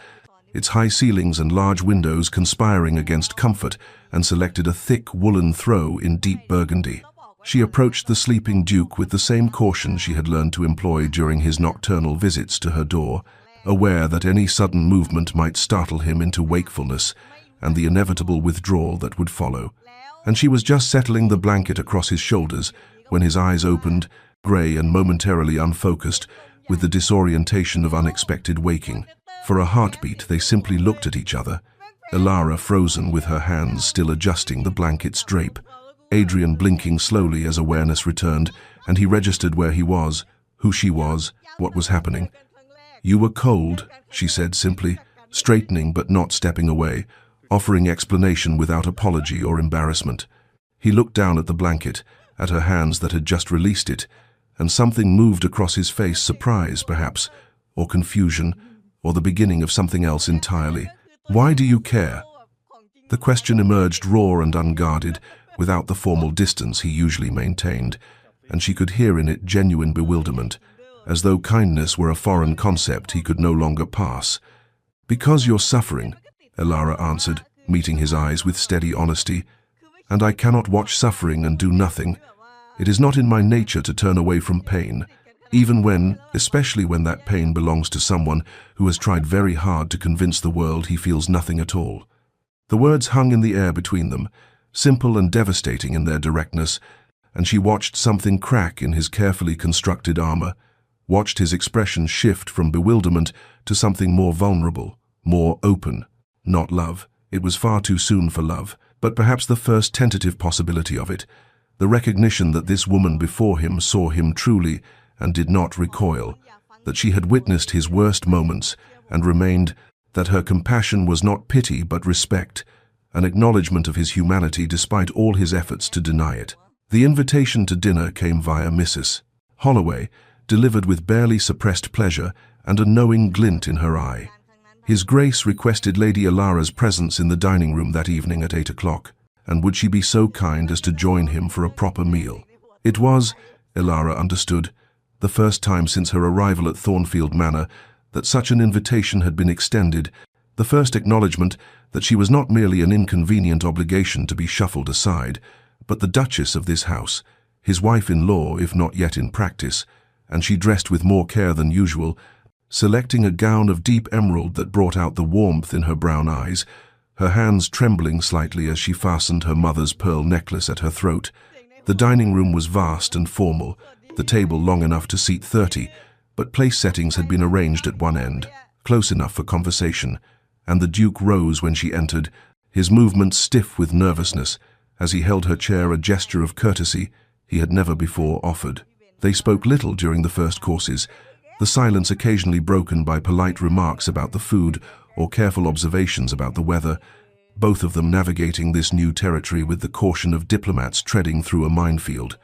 its high ceilings and large windows conspiring against comfort, and selected a thick woolen throw in deep burgundy. She approached the sleeping Duke with the same caution she had learned to employ during his nocturnal visits to her door, aware that any sudden movement might startle him into wakefulness and the inevitable withdrawal that would follow. And she was just settling the blanket across his shoulders when his eyes opened, grey and momentarily unfocused, with the disorientation of unexpected waking. For a heartbeat, they simply looked at each other, Elara frozen with her hands still adjusting the blanket's drape, Adrian blinking slowly as awareness returned, and he registered where he was, who she was, what was happening. "You were cold," she said simply, straightening but not stepping away, offering explanation without apology or embarrassment. He looked down at the blanket, at her hands that had just released it, and something moved across his face, surprise, perhaps, or confusion, or the beginning of something else entirely. "Why do you care?" The question emerged raw and unguarded, without the formal distance he usually maintained, and she could hear in it genuine bewilderment, as though kindness were a foreign concept he could no longer pass. "Because you're suffering," Elara answered, meeting his eyes with steady honesty, "and I cannot watch suffering and do nothing. It is not in my nature to turn away from pain, especially when that pain belongs to someone who has tried very hard to convince the world he feels nothing at all." The words hung in the air between them, simple and devastating in their directness, and she watched something crack in his carefully constructed armor, watched his expression shift from bewilderment to something more vulnerable, more open. Not love. It was far too soon for love, but perhaps the first tentative possibility of it, the recognition that this woman before him saw him truly and did not recoil, that she had witnessed his worst moments and remained, that her compassion was not pity but respect, an acknowledgement of his humanity despite all his efforts to deny it. The invitation to dinner came via Mrs. Holloway, delivered with barely suppressed pleasure and a knowing glint in her eye. His Grace requested Lady Elara's presence in the dining room that evening at 8 o'clock, and would she be so kind as to join him for a proper meal? It was, Elara understood, the first time since her arrival at Thornfield Manor that such an invitation had been extended, the first acknowledgement that she was not merely an inconvenient obligation to be shuffled aside, but the Duchess of this house, his wife-in-law if not yet in practice, and she dressed with more care than usual, selecting a gown of deep emerald that brought out the warmth in her brown eyes, her hands trembling slightly as she fastened her mother's pearl necklace at her throat. The dining room was vast and formal, the table long enough to seat 30, but place settings had been arranged at one end, close enough for conversation, and the Duke rose when she entered, his movements stiff with nervousness, as he held her chair, a gesture of courtesy he had never before offered. They spoke little during the first courses, the silence occasionally broken by polite remarks about the food or careful observations about the weather, both of them navigating this new territory with the caution of diplomats treading through a minefield.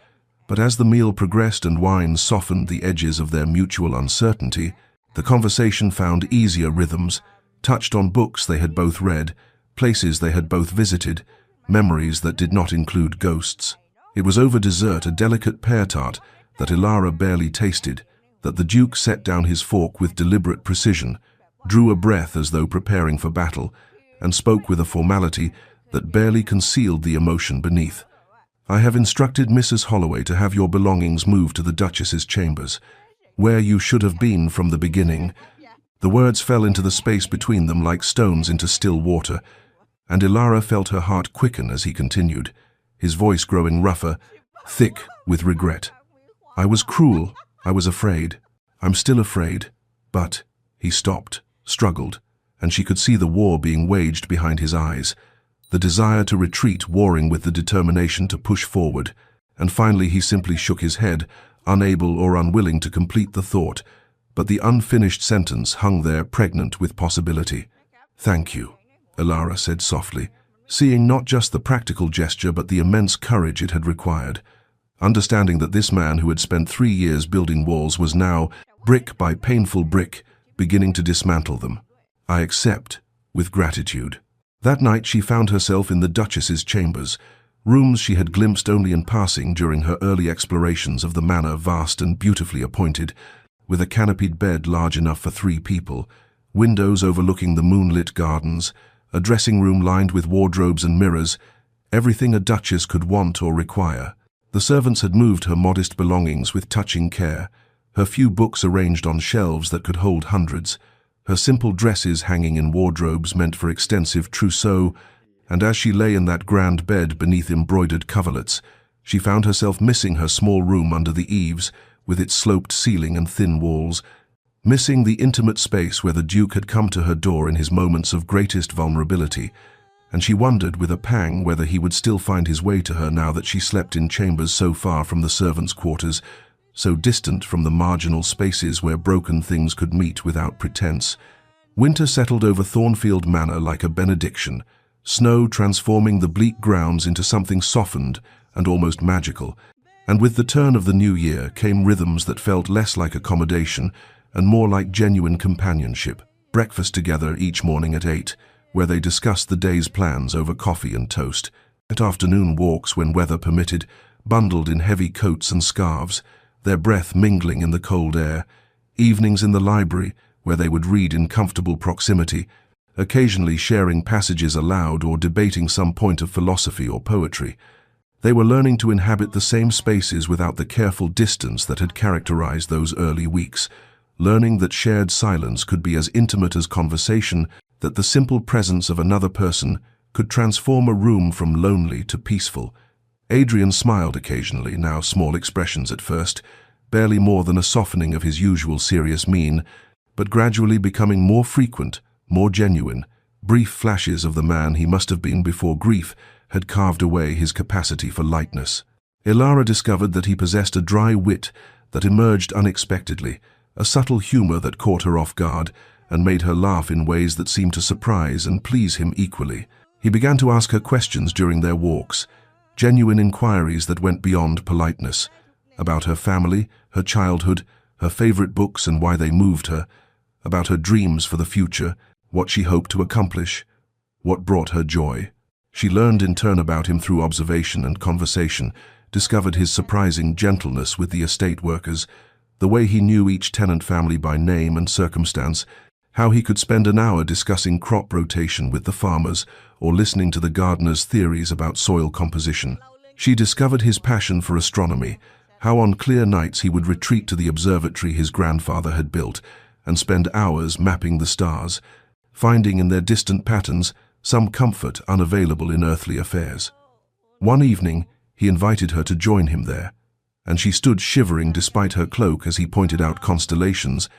But as the meal progressed and wine softened the edges of their mutual uncertainty, the conversation found easier rhythms, touched on books they had both read, places they had both visited, memories that did not include ghosts. It was over dessert, a delicate pear tart that Elara barely tasted, that the Duke set down his fork with deliberate precision, drew a breath as though preparing for battle, and spoke with a formality that barely concealed the emotion beneath. "I have instructed Mrs. Holloway to have your belongings moved to the Duchess's chambers, where you should have been from the beginning." The words fell into the space between them like stones into still water, and Elara felt her heart quicken as he continued, his voice growing rougher, thick with regret. "I was cruel. I was afraid. I'm still afraid. But—" He stopped, struggled, and she could see the war being waged behind his eyes, the desire to retreat warring with the determination to push forward, and finally he simply shook his head, unable or unwilling to complete the thought, but the unfinished sentence hung there pregnant with possibility. "Thank you," Elara said softly, seeing not just the practical gesture but the immense courage it had required, understanding that this man who had spent 3 years building walls was now, brick by painful brick, beginning to dismantle them. "I accept, with gratitude." That night she found herself in the Duchess's chambers, rooms she had glimpsed only in passing during her early explorations of the manor, vast and beautifully appointed, with a canopied bed large enough for 3 people, windows overlooking the moonlit gardens, a dressing room lined with wardrobes and mirrors, everything a duchess could want or require. The servants had moved her modest belongings with touching care, her few books arranged on shelves that could hold hundreds, her simple dresses hanging in wardrobes meant for extensive trousseau, and as she lay in that grand bed beneath embroidered coverlets, she found herself missing her small room under the eaves, with its sloped ceiling and thin walls, missing the intimate space where the Duke had come to her door in his moments of greatest vulnerability, and she wondered with a pang whether he would still find his way to her now that she slept in chambers so far from the servants' quarters, so distant from the marginal spaces where broken things could meet without pretense. Winter settled over Thornfield Manor like a benediction, snow transforming the bleak grounds into something softened and almost magical, and with the turn of the new year came rhythms that felt less like accommodation and more like genuine companionship. Breakfast together each morning at 8, where they discussed the day's plans over coffee and toast. At afternoon walks when weather permitted, bundled in heavy coats and scarves, their breath mingling in the cold air. Evenings in the library, where they would read in comfortable proximity, occasionally sharing passages aloud or debating some point of philosophy or poetry. They were learning to inhabit the same spaces without the careful distance that had characterized those early weeks, learning that shared silence could be as intimate as conversation, that the simple presence of another person could transform a room from lonely to peaceful. Adrian smiled occasionally, now small expressions at first, barely more than a softening of his usual serious mien, but gradually becoming more frequent, more genuine, brief flashes of the man he must have been before grief had carved away his capacity for lightness. Ilara discovered that he possessed a dry wit that emerged unexpectedly, a subtle humor that caught her off guard and made her laugh in ways that seemed to surprise and please him equally. He began to ask her questions during their walks, genuine inquiries that went beyond politeness, about her family, her childhood, her favorite books and why they moved her, about her dreams for the future, what she hoped to accomplish, what brought her joy. She learned in turn about him through observation and conversation, discovered his surprising gentleness with the estate workers, the way he knew each tenant family by name and circumstance, how he could spend an hour discussing crop rotation with the farmers or listening to the gardeners' theories about soil composition. She discovered his passion for astronomy, how on clear nights he would retreat to the observatory his grandfather had built and spend hours mapping the stars, finding in their distant patterns some comfort unavailable in earthly affairs. One evening, he invited her to join him there, and she stood shivering despite her cloak as he pointed out constellations,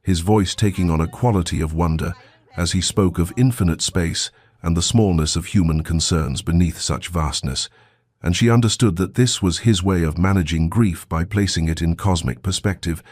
his voice taking on a quality of wonder as he spoke of infinite space and the smallness of human concerns beneath such vastness, and she understood that this was his way of managing grief by placing it in cosmic perspective,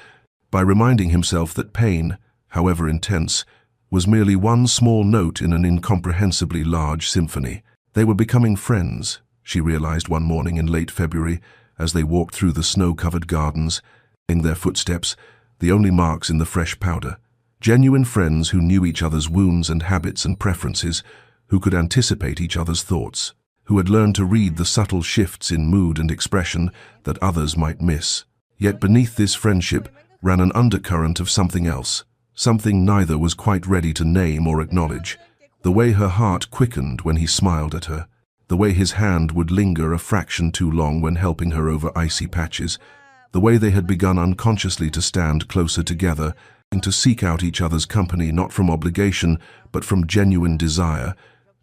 by reminding himself that pain, however intense, was merely one small note in an incomprehensibly large symphony. They were becoming friends, she realized one morning in late February as they walked through the snow-covered gardens, in their footsteps, the only marks in the fresh powder. Genuine friends who knew each other's wounds and habits and preferences, who could anticipate each other's thoughts, who had learned to read the subtle shifts in mood and expression that others might miss. Yet beneath this friendship ran an undercurrent of something else, something neither was quite ready to name or acknowledge. The way her heart quickened when he smiled at her, the way his hand would linger a fraction too long when helping her over icy patches, the way they had begun unconsciously to stand closer together and to seek out each other's company not from obligation but from genuine desire,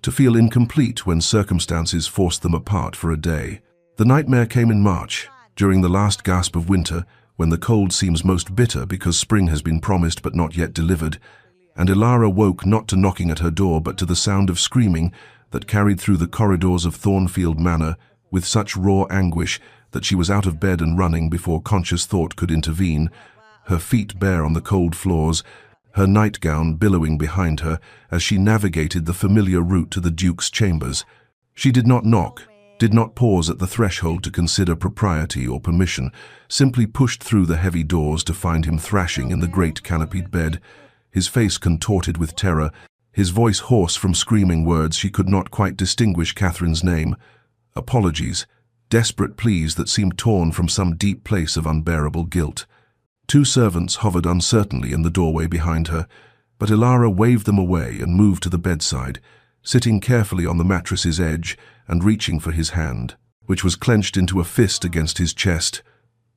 to feel incomplete when circumstances forced them apart for a day. The nightmare came in March, during the last gasp of winter, when the cold seems most bitter because spring has been promised but not yet delivered, and Ilara woke not to knocking at her door but to the sound of screaming that carried through the corridors of Thornfield Manor with such raw anguish that she was out of bed and running before conscious thought could intervene, her feet bare on the cold floors, her nightgown billowing behind her as she navigated the familiar route to the Duke's chambers. She did not knock, did not pause at the threshold to consider propriety or permission, simply pushed through the heavy doors to find him thrashing in the great canopied bed, his face contorted with terror, his voice hoarse from screaming words she could not quite distinguish Catherine's name, apologies, desperate pleas that seemed torn from some deep place of unbearable guilt. Two servants hovered uncertainly in the doorway behind her, But Ilara waved them away and moved to the bedside, sitting carefully on the mattress's edge and reaching for his hand, which was clenched into a fist against his chest.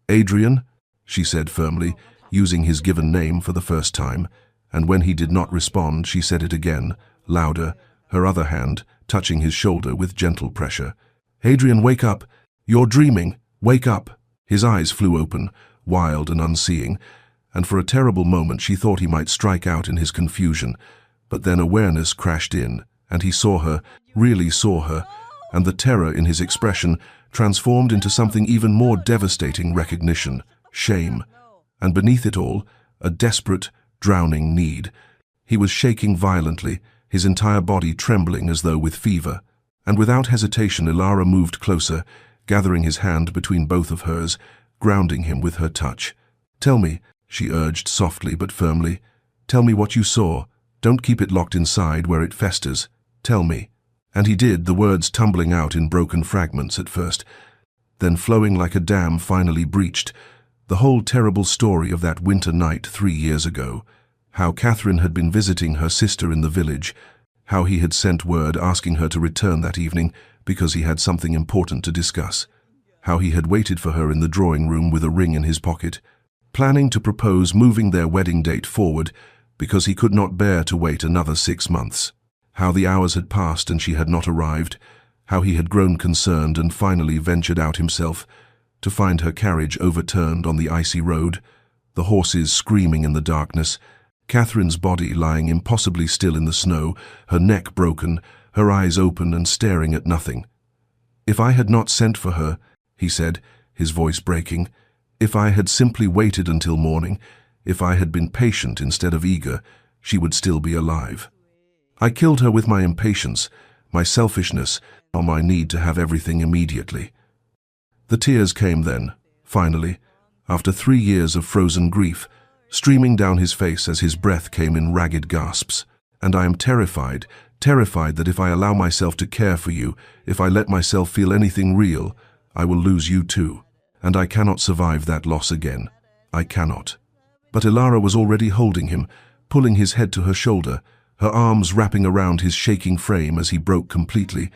"Adrian," she said firmly, using his given name for the first time, and when he did not respond, she said it again, louder, her other hand touching his shoulder with gentle pressure. "Adrian, wake up! You're dreaming! Wake up!" His eyes flew open, wild and unseeing, and for a terrible moment she thought he might strike out in his confusion, but then awareness crashed in, and he saw her, really saw her, and the terror in his expression transformed into something even more devastating: recognition, shame, and beneath it all, a desperate, drowning need. He was shaking violently, his entire body trembling as though with fever, and without hesitation Ilara moved closer, gathering his hand between both of hers, grounding him with her touch. "Tell me," she urged softly but firmly. "Tell me what you saw. Don't keep it locked inside where it festers. Tell me." And he did, the words tumbling out in broken fragments at first, then flowing like a dam finally breached. The whole terrible story of that winter night 3 years ago. How Catherine had been visiting her sister in the village. How he had sent word asking her to return that evening because he had something important to discuss. How he had waited for her in the drawing room with a ring in his pocket, planning to propose moving their wedding date forward because he could not bear to wait another 6 months. How the hours had passed and she had not arrived. How he had grown concerned and finally ventured out himself to find her carriage overturned on the icy road, the horses screaming in the darkness, Catherine's body lying impossibly still in the snow, her neck broken, her eyes open and staring at nothing. "If I had not sent for her," he said, his voice breaking, "if I had simply waited until morning, if I had been patient instead of eager, she would still be alive. I killed her with my impatience, my selfishness, or my need to have everything immediately." The tears came then, finally, after 3 years of frozen grief, streaming down his face as his breath came in ragged gasps. "And I am terrified, terrified that if I allow myself to care for you, if I let myself feel anything real, I will lose you too. And I cannot survive that loss again. I cannot." But Ilara was already holding him, pulling his head to her shoulder, her arms wrapping around his shaking frame as he broke completely,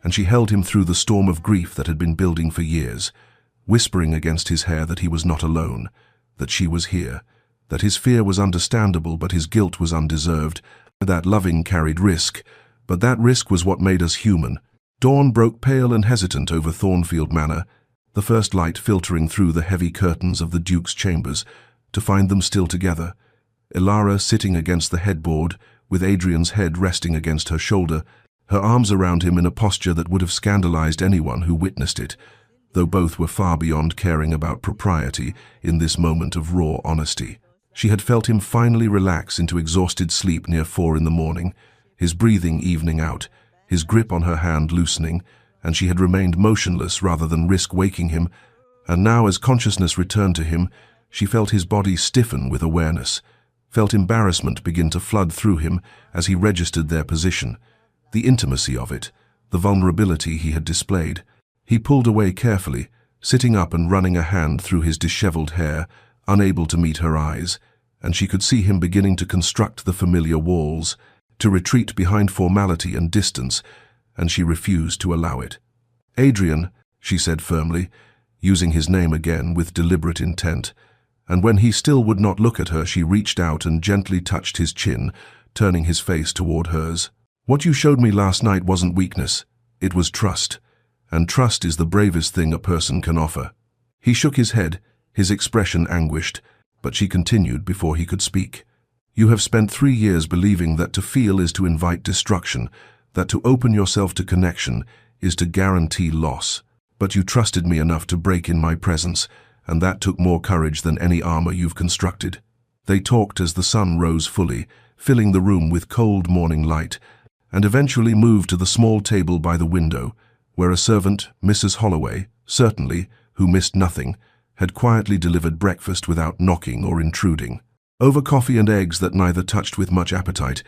and she held him through the storm of grief that had been building for years, whispering against his hair that he was not alone, that she was here, that his fear was understandable but his guilt was undeserved, that loving carried risk, but that risk was what made us human. Dawn broke pale and hesitant over Thornfield Manor, the first light filtering through the heavy curtains of the Duke's chambers, to find them still together. Ilara sitting against the headboard, with Adrian's head resting against her shoulder, her arms around him in a posture that would have scandalized anyone who witnessed it, though both were far beyond caring about propriety in this moment of raw honesty. She had felt him finally relax into exhausted sleep near 4 in the morning, his breathing evening out, his grip on her hand loosening, and she had remained motionless rather than risk waking him, and now as consciousness returned to him, she felt his body stiffen with awareness, felt embarrassment begin to flood through him as he registered their position, the intimacy of it, the vulnerability he had displayed. He pulled away carefully, sitting up and running a hand through his disheveled hair, unable to meet her eyes, and she could see him beginning to construct the familiar walls, to retreat behind formality and distance, and she refused to allow it. "Adrian," she said firmly, using his name again with deliberate intent, and when he still would not look at her, she reached out and gently touched his chin, turning his face toward hers. "What you showed me last night wasn't weakness, it was trust, and trust is the bravest thing a person can offer." He shook his head, his expression anguished, but she continued before he could speak. "You have spent 3 years believing that to feel is to invite destruction, that to open yourself to connection is to guarantee loss. But you trusted me enough to break in my presence, and that took more courage than any armor you've constructed." They talked as the sun rose fully, filling the room with cold morning light, and eventually moved to the small table by the window, where a servant, Mrs. Holloway, certainly, who missed nothing, had quietly delivered breakfast without knocking or intruding. Over coffee and eggs that neither touched with much appetite,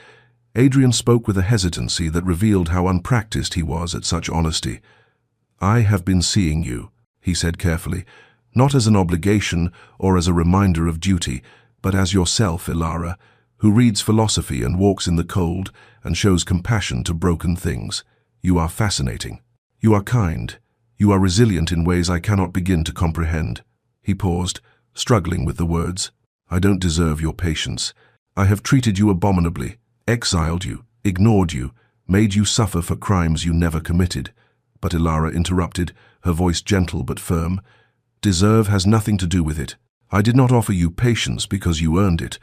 Adrian spoke with a hesitancy that revealed how unpracticed he was at such honesty. "I have been seeing you," he said carefully, "not as an obligation or as a reminder of duty, but as yourself, Ilara, who reads philosophy and walks in the cold and shows compassion to broken things. You are fascinating. You are kind. You are resilient in ways I cannot begin to comprehend." He paused, struggling with the words. "I don't deserve your patience. I have treated you abominably, exiled you, ignored you, made you suffer for crimes you never committed." But Elara interrupted, her voice gentle but firm. "Deserve has nothing to do with it. I did not offer you patience because you earned it,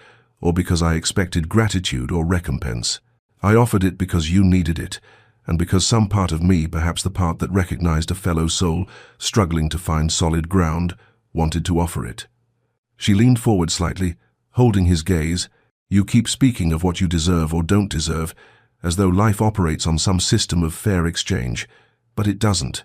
or because I expected gratitude or recompense. I offered it because you needed it, and because some part of me, perhaps the part that recognized a fellow soul struggling to find solid ground, wanted to offer it." She leaned forward slightly, holding his gaze. "You keep speaking of what you deserve or don't deserve, as though life operates on some system of fair exchange. But it doesn't.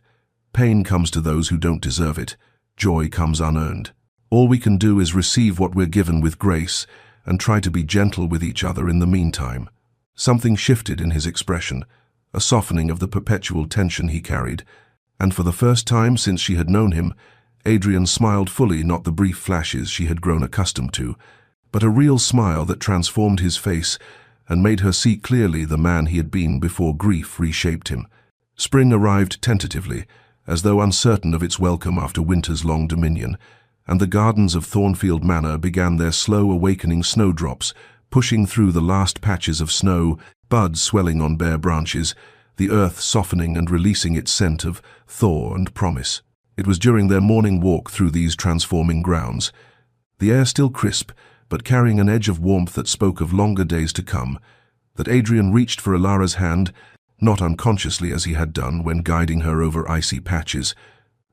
Pain comes to those who don't deserve it. Joy comes unearned. All we can do is receive what we're given with grace and try to be gentle with each other in the meantime." Something shifted in his expression, a softening of the perpetual tension he carried, and for the first time since she had known him, Adrian smiled fully, not the brief flashes she had grown accustomed to, but a real smile that transformed his face and made her see clearly the man he had been before grief reshaped him. Spring arrived tentatively, as though uncertain of its welcome after winter's long dominion, and the gardens of Thornfield Manor began their slow awakening snowdrops, pushing through the last patches of snow, buds swelling on bare branches, the earth softening and releasing its scent of thaw and promise. It was during their morning walk through these transforming grounds, the air still crisp, but carrying an edge of warmth that spoke of longer days to come, that Adrian reached for Elara's hand, not unconsciously as he had done when guiding her over icy patches,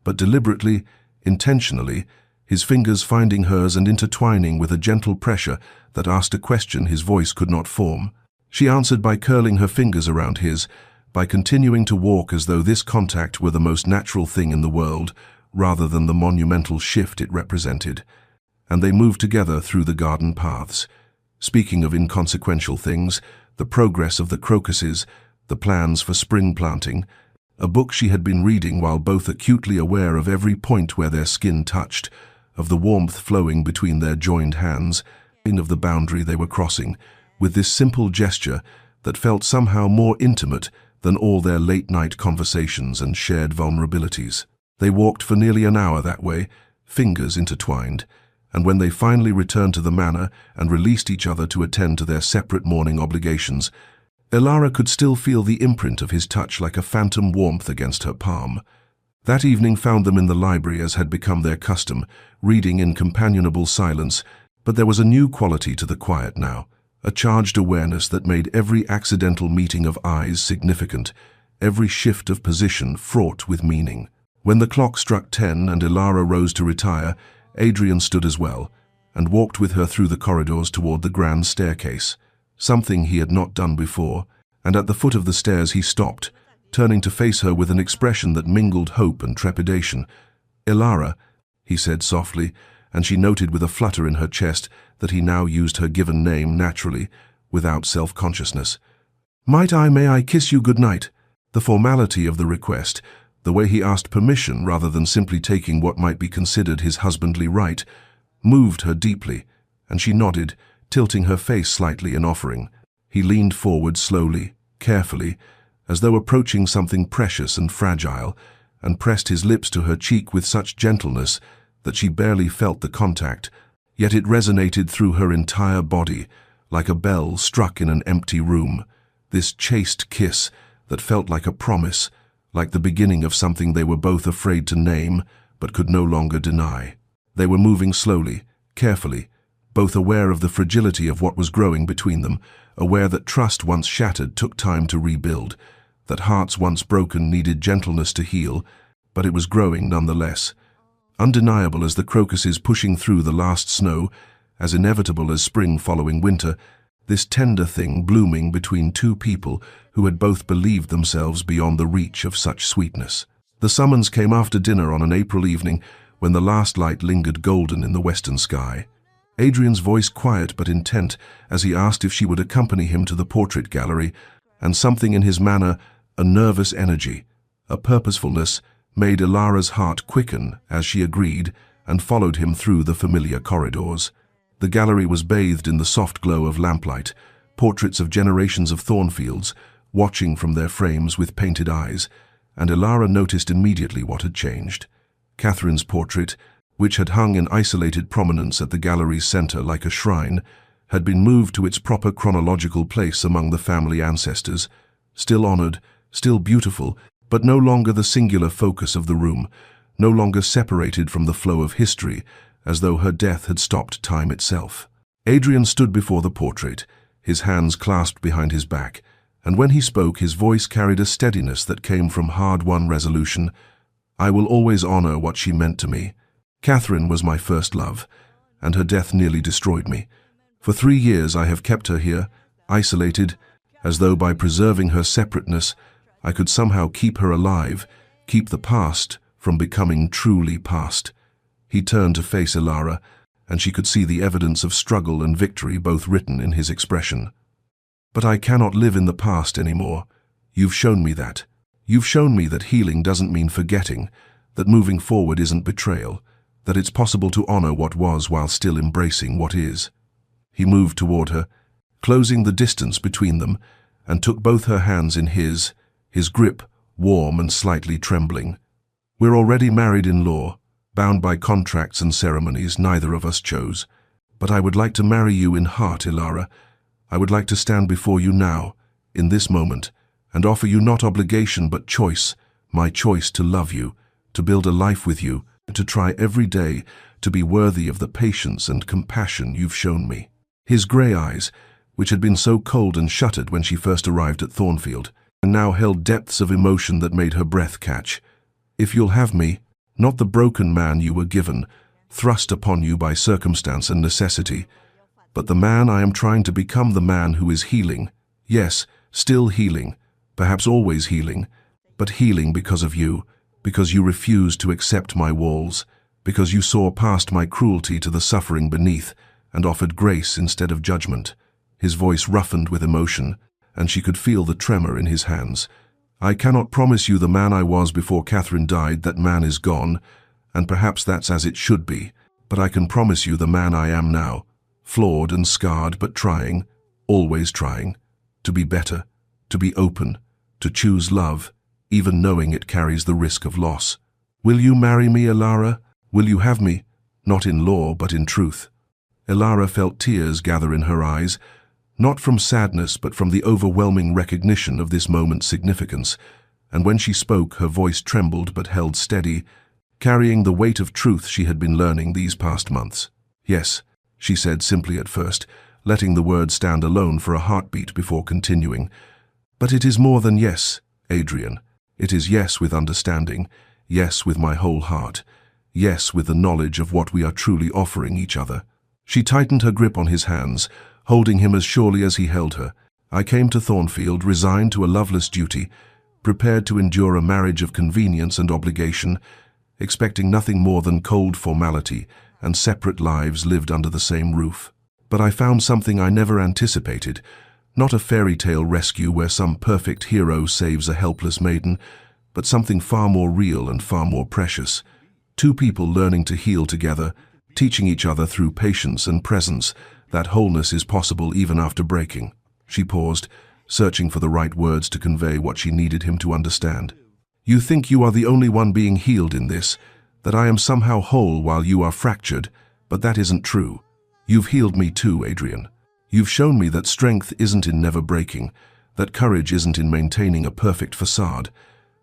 but deliberately, intentionally, his fingers finding hers and intertwining with a gentle pressure that asked a question his voice could not form. She answered by curling her fingers around his, by continuing to walk as though this contact were the most natural thing in the world, rather than the monumental shift it represented. And they moved together through the garden paths, speaking of inconsequential things, the progress of the crocuses, the plans for spring planting, a book she had been reading while both acutely aware of every point where their skin touched, of the warmth flowing between their joined hands, of the boundary they were crossing, with this simple gesture that felt somehow more intimate than all their late-night conversations and shared vulnerabilities. They walked for nearly an hour that way, fingers intertwined, and when they finally returned to the manor and released each other to attend to their separate morning obligations, Elara could still feel the imprint of his touch like a phantom warmth against her palm. That evening found them in the library as had become their custom, reading in companionable silence, but there was a new quality to the quiet now, a charged awareness that made every accidental meeting of eyes significant, every shift of position fraught with meaning. When the clock struck 10 and Elara rose to retire, Adrian stood as well, and walked with her through the corridors toward the grand staircase, something he had not done before, and at the foot of the stairs he stopped, turning to face her with an expression that mingled hope and trepidation. "Elara," he said softly, and she noted with a flutter in her chest that he now used her given name naturally, without self-consciousness. May I kiss you good night?" The formality of the request, the way he asked permission rather than simply taking what might be considered his husbandly right, moved her deeply, and she nodded, tilting her face slightly in offering. He leaned forward slowly, carefully, as though approaching something precious and fragile, and pressed his lips to her cheek with such gentleness that she barely felt the contact, yet it resonated through her entire body, like a bell struck in an empty room. This chaste kiss that felt like a promise, like the beginning of something they were both afraid to name, but could no longer deny. They were moving slowly, carefully, both aware of the fragility of what was growing between them, aware that trust once shattered took time to rebuild, that hearts once broken needed gentleness to heal, but it was growing nonetheless. Undeniable as the crocuses pushing through the last snow, as inevitable as spring following winter, this tender thing blooming between two people who had both believed themselves beyond the reach of such sweetness. The summons came after dinner on an April evening when the last light lingered golden in the western sky. Adrian's voice quiet but intent as he asked if she would accompany him to the portrait gallery, and something in his manner, a nervous energy, a purposefulness, made Elara's heart quicken as she agreed and followed him through the familiar corridors. The gallery was bathed in the soft glow of lamplight, portraits of generations of Thornfields, watching from their frames with painted eyes, and Elara noticed immediately what had changed. Catherine's portrait, which had hung in isolated prominence at the gallery's center like a shrine, had been moved to its proper chronological place among the family ancestors, still honored, still beautiful, but no longer the singular focus of the room, no longer separated from the flow of history, as though her death had stopped time itself. Adrian stood before the portrait, his hands clasped behind his back, and when he spoke, his voice carried a steadiness that came from hard-won resolution. I will always honor what she meant to me. Catherine was my first love, and her death nearly destroyed me. For 3 years I have kept her here, isolated, as though by preserving her separateness, I could somehow keep her alive, keep the past from becoming truly past. He turned to face Elara, and she could see the evidence of struggle and victory both written in his expression. But I cannot live in the past anymore. You've shown me that. You've shown me that healing doesn't mean forgetting, that moving forward isn't betrayal, that it's possible to honor what was while still embracing what is. He moved toward her, closing the distance between them, and took both her hands in his grip warm and slightly trembling. We're already married in law, bound by contracts and ceremonies neither of us chose. But I would like to marry you in heart, Elara. I would like to stand before you now, in this moment, and offer you not obligation but choice, my choice to love you, to build a life with you, to try every day to be worthy of the patience and compassion you've shown me. His grey eyes, which had been so cold and shuttered when she first arrived at Thornfield, now held depths of emotion that made her breath catch. If you'll have me, not the broken man you were given, thrust upon you by circumstance and necessity, but the man I am trying to become, the man who is healing. Yes, still healing, perhaps always healing, but healing because of you, because you refused to accept my walls, because you saw past my cruelty to the suffering beneath and offered grace instead of judgment. His voice roughened with emotion, and she could feel the tremor in his hands. I cannot promise you the man I was before Catherine died. That man is gone, and perhaps that's as it should be, but I can promise you the man I am now, flawed and scarred but trying, always trying, to be better, to be open, to choose love, even knowing it carries the risk of loss. Will you marry me, Elara? Will you have me, not in law but in truth? Elara felt tears gather in her eyes, not from sadness but from the overwhelming recognition of this moment's significance, and when she spoke her voice trembled but held steady, carrying the weight of truth she had been learning these past months. Yes, she said simply at first, letting the word stand alone for a heartbeat before continuing. But it is more than yes, Adrian. It is yes with understanding, yes with my whole heart, yes with the knowledge of what we are truly offering each other. She tightened her grip on his hands, holding him as surely as he held her. I came to Thornfield resigned to a loveless duty, prepared to endure a marriage of convenience and obligation, expecting nothing more than cold formality and separate lives lived under the same roof. But I found something I never anticipated, not a fairy tale rescue where some perfect hero saves a helpless maiden, but something far more real and far more precious. Two people learning to heal together, teaching each other through patience and presence that wholeness is possible even after breaking. She paused, searching for the right words to convey what she needed him to understand. You think you are the only one being healed in this, that I am somehow whole while you are fractured, but that isn't true. You've healed me too, Adrian. You've shown me that strength isn't in never breaking, that courage isn't in maintaining a perfect facade,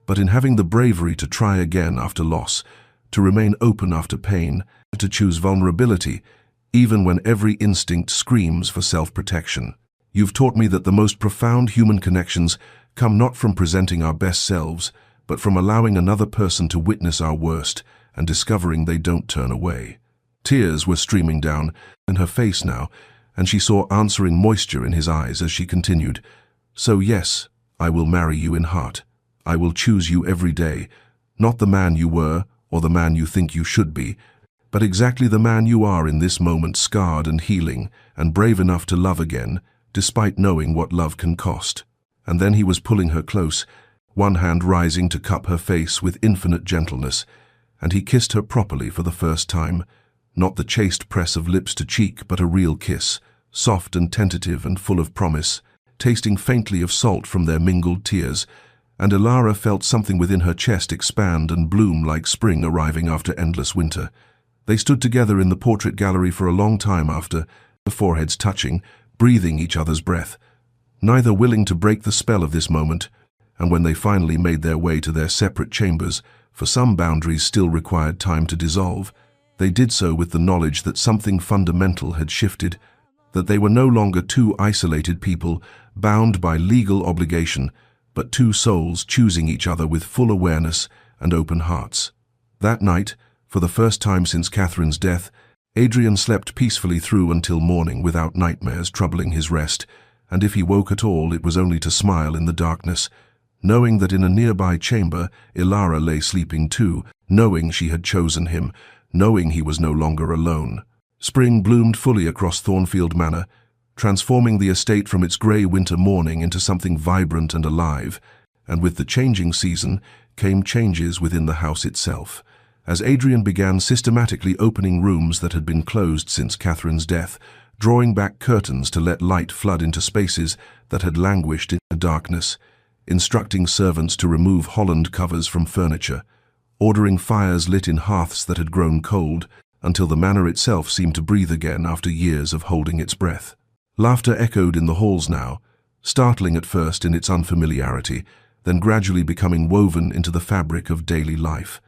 but in having the bravery to try again after loss, to remain open after pain, to choose vulnerability, even when every instinct screams for self-protection. You've taught me that the most profound human connections come not from presenting our best selves, but from allowing another person to witness our worst and discovering they don't turn away. Tears were streaming down in her face now, and she saw answering moisture in his eyes as she continued. So yes, I will marry you in heart. I will choose you every day, not the man you were or the man you think you should be, but exactly the man you are in this moment, scarred and healing and brave enough to love again, despite knowing what love can cost. And then he was pulling her close, one hand rising to cup her face with infinite gentleness, and he kissed her properly for the first time, not the chaste press of lips to cheek, but a real kiss, soft and tentative and full of promise, tasting faintly of salt from their mingled tears, and Elara felt something within her chest expand and bloom like spring arriving after endless winter. They stood together in the portrait gallery for a long time after, their foreheads touching, breathing each other's breath, neither willing to break the spell of this moment, and when they finally made their way to their separate chambers, for some boundaries still required time to dissolve, they did so with the knowledge that something fundamental had shifted, that they were no longer two isolated people bound by legal obligation, but two souls choosing each other with full awareness and open hearts. That night, for the first time since Catherine's death, Adrian slept peacefully through until morning without nightmares troubling his rest, and if he woke at all, it was only to smile in the darkness, knowing that in a nearby chamber Elara lay sleeping too, knowing she had chosen him, knowing he was no longer alone. Spring bloomed fully across Thornfield Manor, transforming the estate from its grey winter morning into something vibrant and alive, and with the changing season came changes within the house itself. As Adrian began systematically opening rooms that had been closed since Catherine's death, drawing back curtains to let light flood into spaces that had languished in the darkness, instructing servants to remove Holland covers from furniture, ordering fires lit in hearths that had grown cold, until the manor itself seemed to breathe again after years of holding its breath. Laughter echoed in the halls now, startling at first in its unfamiliarity, then gradually becoming woven into the fabric of daily life.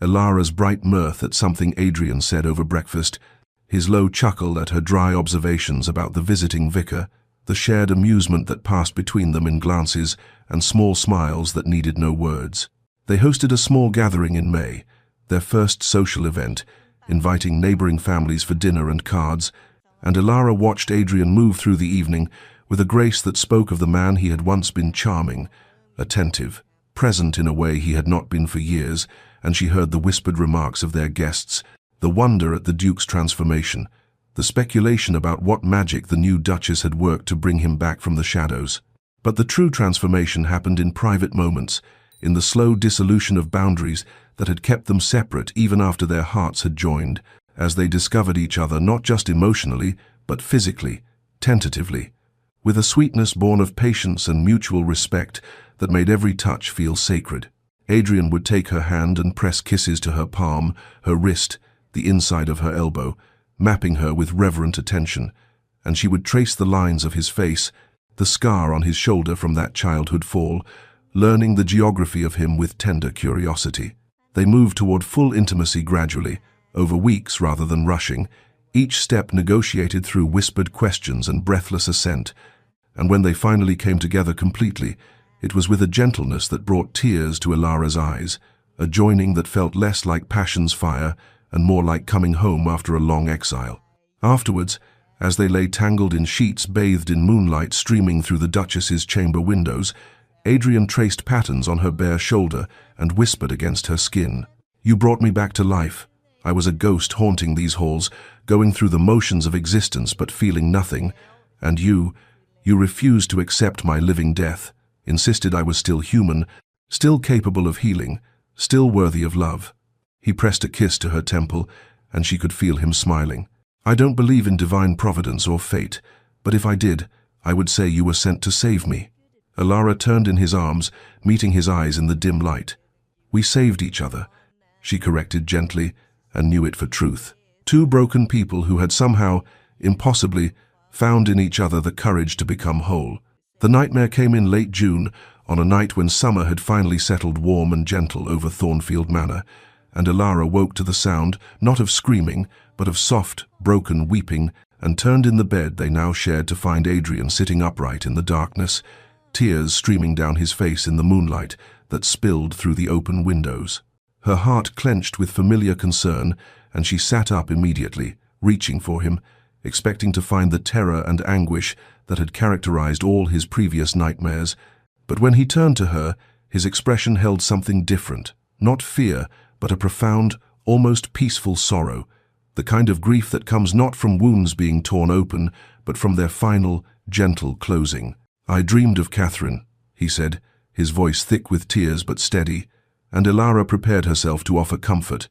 Elara's bright mirth at something Adrian said over breakfast, his low chuckle at her dry observations about the visiting vicar, the shared amusement that passed between them in glances and small smiles that needed no words. They hosted a small gathering in May, their first social event, inviting neighboring families for dinner and cards, and Elara watched Adrian move through the evening with a grace that spoke of the man he had once been, charming, attentive, present in a way he had not been for years, and she heard the whispered remarks of their guests, the wonder at the Duke's transformation, the speculation about what magic the new Duchess had worked to bring him back from the shadows. But the true transformation happened in private moments, in the slow dissolution of boundaries that had kept them separate even after their hearts had joined, as they discovered each other not just emotionally, but physically, tentatively, with a sweetness born of patience and mutual respect that made every touch feel sacred. Adrian would take her hand and press kisses to her palm, her wrist, the inside of her elbow, mapping her with reverent attention, and she would trace the lines of his face, the scar on his shoulder from that childhood fall, learning the geography of him with tender curiosity. They moved toward full intimacy gradually, over weeks rather than rushing, each step negotiated through whispered questions and breathless assent, and when they finally came together completely, it was with a gentleness that brought tears to Elara's eyes, a joining that felt less like passion's fire and more like coming home after a long exile. Afterwards, as they lay tangled in sheets bathed in moonlight streaming through the Duchess's chamber windows, Adrian traced patterns on her bare shoulder and whispered against her skin. "You brought me back to life. I was a ghost haunting these halls, going through the motions of existence but feeling nothing, and you refused to accept my living death, insisted I was still human, still capable of healing, still worthy of love." He pressed a kiss to her temple, and she could feel him smiling. "I don't believe in divine providence or fate, but if I did, I would say you were sent to save me." Elara turned in his arms, meeting his eyes in the dim light. "We saved each other," she corrected gently, and knew it for truth. Two broken people who had somehow, impossibly, found in each other the courage to become whole. The nightmare came in late June, on a night when summer had finally settled warm and gentle over Thornfield Manor, and Elara woke to the sound, not of screaming, but of soft, broken weeping, and turned in the bed they now shared to find Adrian sitting upright in the darkness, tears streaming down his face in the moonlight that spilled through the open windows. Her heart clenched with familiar concern, and she sat up immediately, reaching for him, expecting to find the terror and anguish that had characterized all his previous nightmares. But when he turned to her, his expression held something different, not fear, but a profound, almost peaceful sorrow, the kind of grief that comes not from wounds being torn open, but from their final, gentle closing. "I dreamed of Catherine," he said, his voice thick with tears but steady, and Elara prepared herself to offer comfort,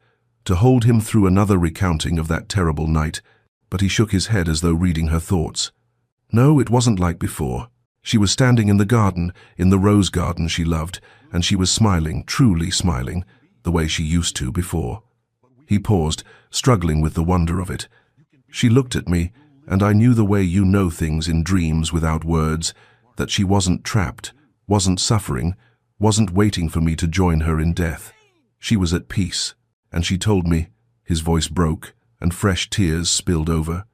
to hold him through another recounting of that terrible night, but he shook his head as though reading her thoughts. No, it wasn't like before. She was standing in the garden, in the rose garden she loved, and she was smiling, truly smiling, the way she used to before. He paused, struggling with the wonder of it. She looked at me, and I knew the way you know things in dreams without words, that she wasn't trapped, wasn't suffering, wasn't waiting for me to join her in death. She was at peace, and she told me, his voice broke, and fresh tears spilled over.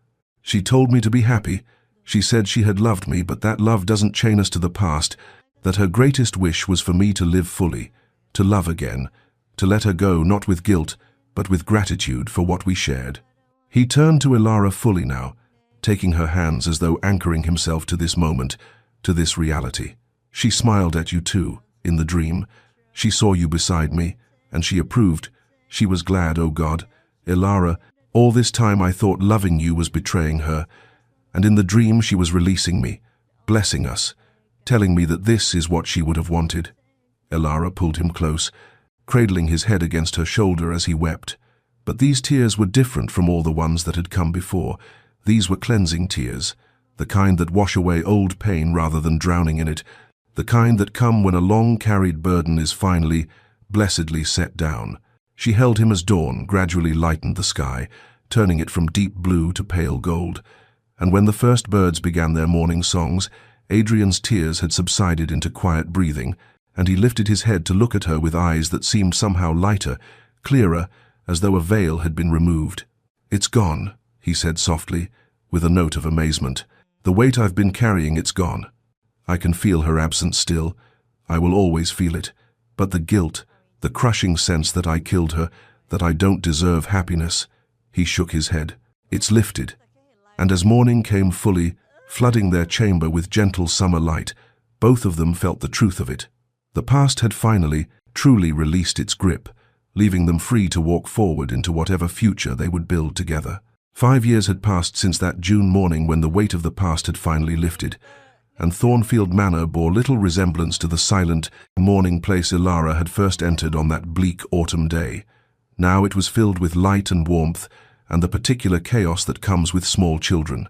She told me to be happy. She said she had loved me, but that love doesn't chain us to the past, that her greatest wish was for me to live fully, to love again, to let her go not with guilt, but with gratitude for what we shared. He turned to Elara fully now, taking her hands as though anchoring himself to this moment, to this reality. She smiled at you too, in the dream. She saw you beside me, and she approved. She was glad, oh God. Elara, all this time I thought loving you was betraying her, and in the dream she was releasing me, blessing us, telling me that this is what she would have wanted. Elara pulled him close, cradling his head against her shoulder as he wept. But these tears were different from all the ones that had come before. These were cleansing tears, the kind that wash away old pain rather than drowning in it, the kind that come when a long-carried burden is finally, blessedly set down. She held him as dawn gradually lightened the sky, turning it from deep blue to pale gold. And when the first birds began their morning songs, Adrian's tears had subsided into quiet breathing, and he lifted his head to look at her with eyes that seemed somehow lighter, clearer, as though a veil had been removed. "It's gone," he said softly, with a note of amazement. "The weight I've been carrying, it's gone. I can feel her absence still. I will always feel it. But the guilt, the crushing sense that I killed her, that I don't deserve happiness," he shook his head. "It's lifted." And as morning came fully, flooding their chamber with gentle summer light, both of them felt the truth of it. The past had finally, truly released its grip, leaving them free to walk forward into whatever future they would build together. 5 years had passed since that June morning when the weight of the past had finally lifted, and Thornfield Manor bore little resemblance to the silent, mourning place Elara had first entered on that bleak autumn day. Now it was filled with light and warmth, and the particular chaos that comes with small children.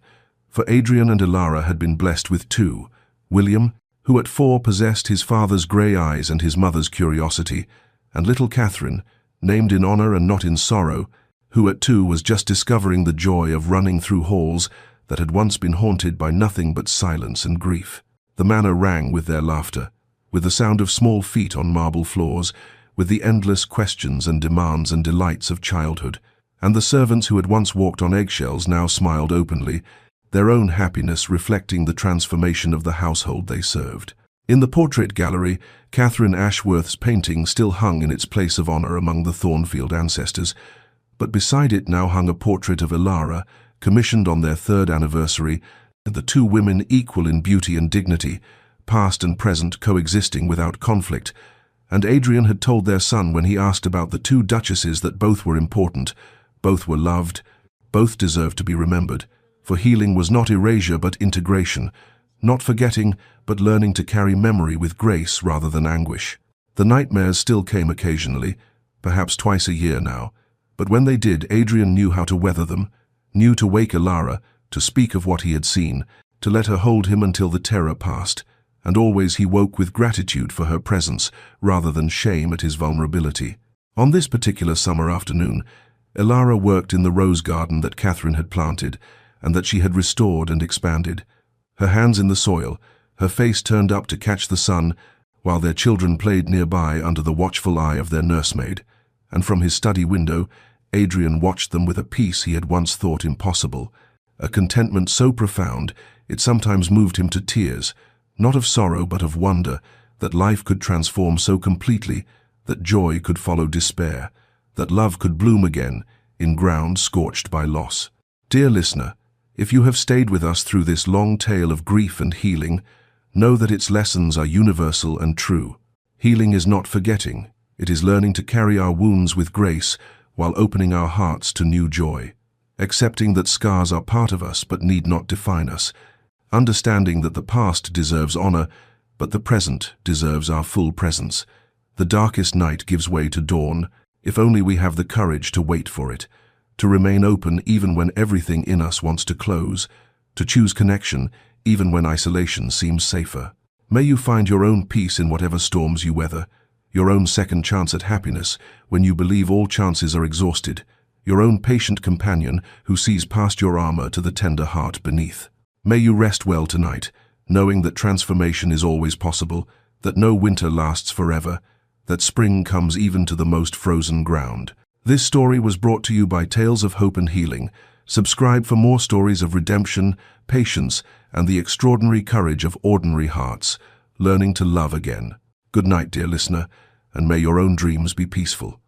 For Adrian and Elara had been blessed with two: William, who at 4 possessed his father's grey eyes and his mother's curiosity, and little Catherine, named in honor and not in sorrow, who at 2 was just discovering the joy of running through halls that had once been haunted by nothing but silence and grief. The manor rang with their laughter, with the sound of small feet on marble floors, with the endless questions and demands and delights of childhood, and the servants who had once walked on eggshells now smiled openly, their own happiness reflecting the transformation of the household they served. In the portrait gallery, Catherine Ashworth's painting still hung in its place of honor among the Thornfield ancestors, but beside it now hung a portrait of Elara, commissioned on their 3rd anniversary, the two women equal in beauty and dignity, past and present coexisting without conflict. And Adrian had told their son when he asked about the 2 duchesses that both were important, both were loved, both deserved to be remembered, for healing was not erasure but integration, not forgetting but learning to carry memory with grace rather than anguish. The nightmares still came occasionally, perhaps twice a year now, but when they did, Adrian knew how to weather them, knew to wake Elara, to speak of what he had seen, to let her hold him until the terror passed, and always he woke with gratitude for her presence rather than shame at his vulnerability. On this particular summer afternoon, Elara worked in the rose garden that Catherine had planted and that she had restored and expanded. Her hands in the soil, her face turned up to catch the sun, while their children played nearby under the watchful eye of their nursemaid, and from his study window, Adrian watched them with a peace he had once thought impossible, a contentment so profound it sometimes moved him to tears, not of sorrow but of wonder, that life could transform so completely, that joy could follow despair, that love could bloom again in ground scorched by loss. Dear listener, if you have stayed with us through this long tale of grief and healing, know that its lessons are universal and true. Healing is not forgetting, it is learning to carry our wounds with grace while opening our hearts to new joy, accepting that scars are part of us but need not define us, understanding that the past deserves honor, but the present deserves our full presence. The darkest night gives way to dawn, If only we have the courage to wait for it, to remain open even when everything in us wants to close, to choose connection even when isolation seems safer. May you find your own peace in whatever storms you weather, your own second chance at happiness when you believe all chances are exhausted, your own patient companion who sees past your armor to the tender heart beneath. May you rest well tonight, knowing that transformation is always possible, that no winter lasts forever, that spring comes even to the most frozen ground. This story was brought to you by Tales of Hope and Healing. Subscribe for more stories of redemption, patience, and the extraordinary courage of ordinary hearts, learning to love again. Good night, dear listener, and may your own dreams be peaceful.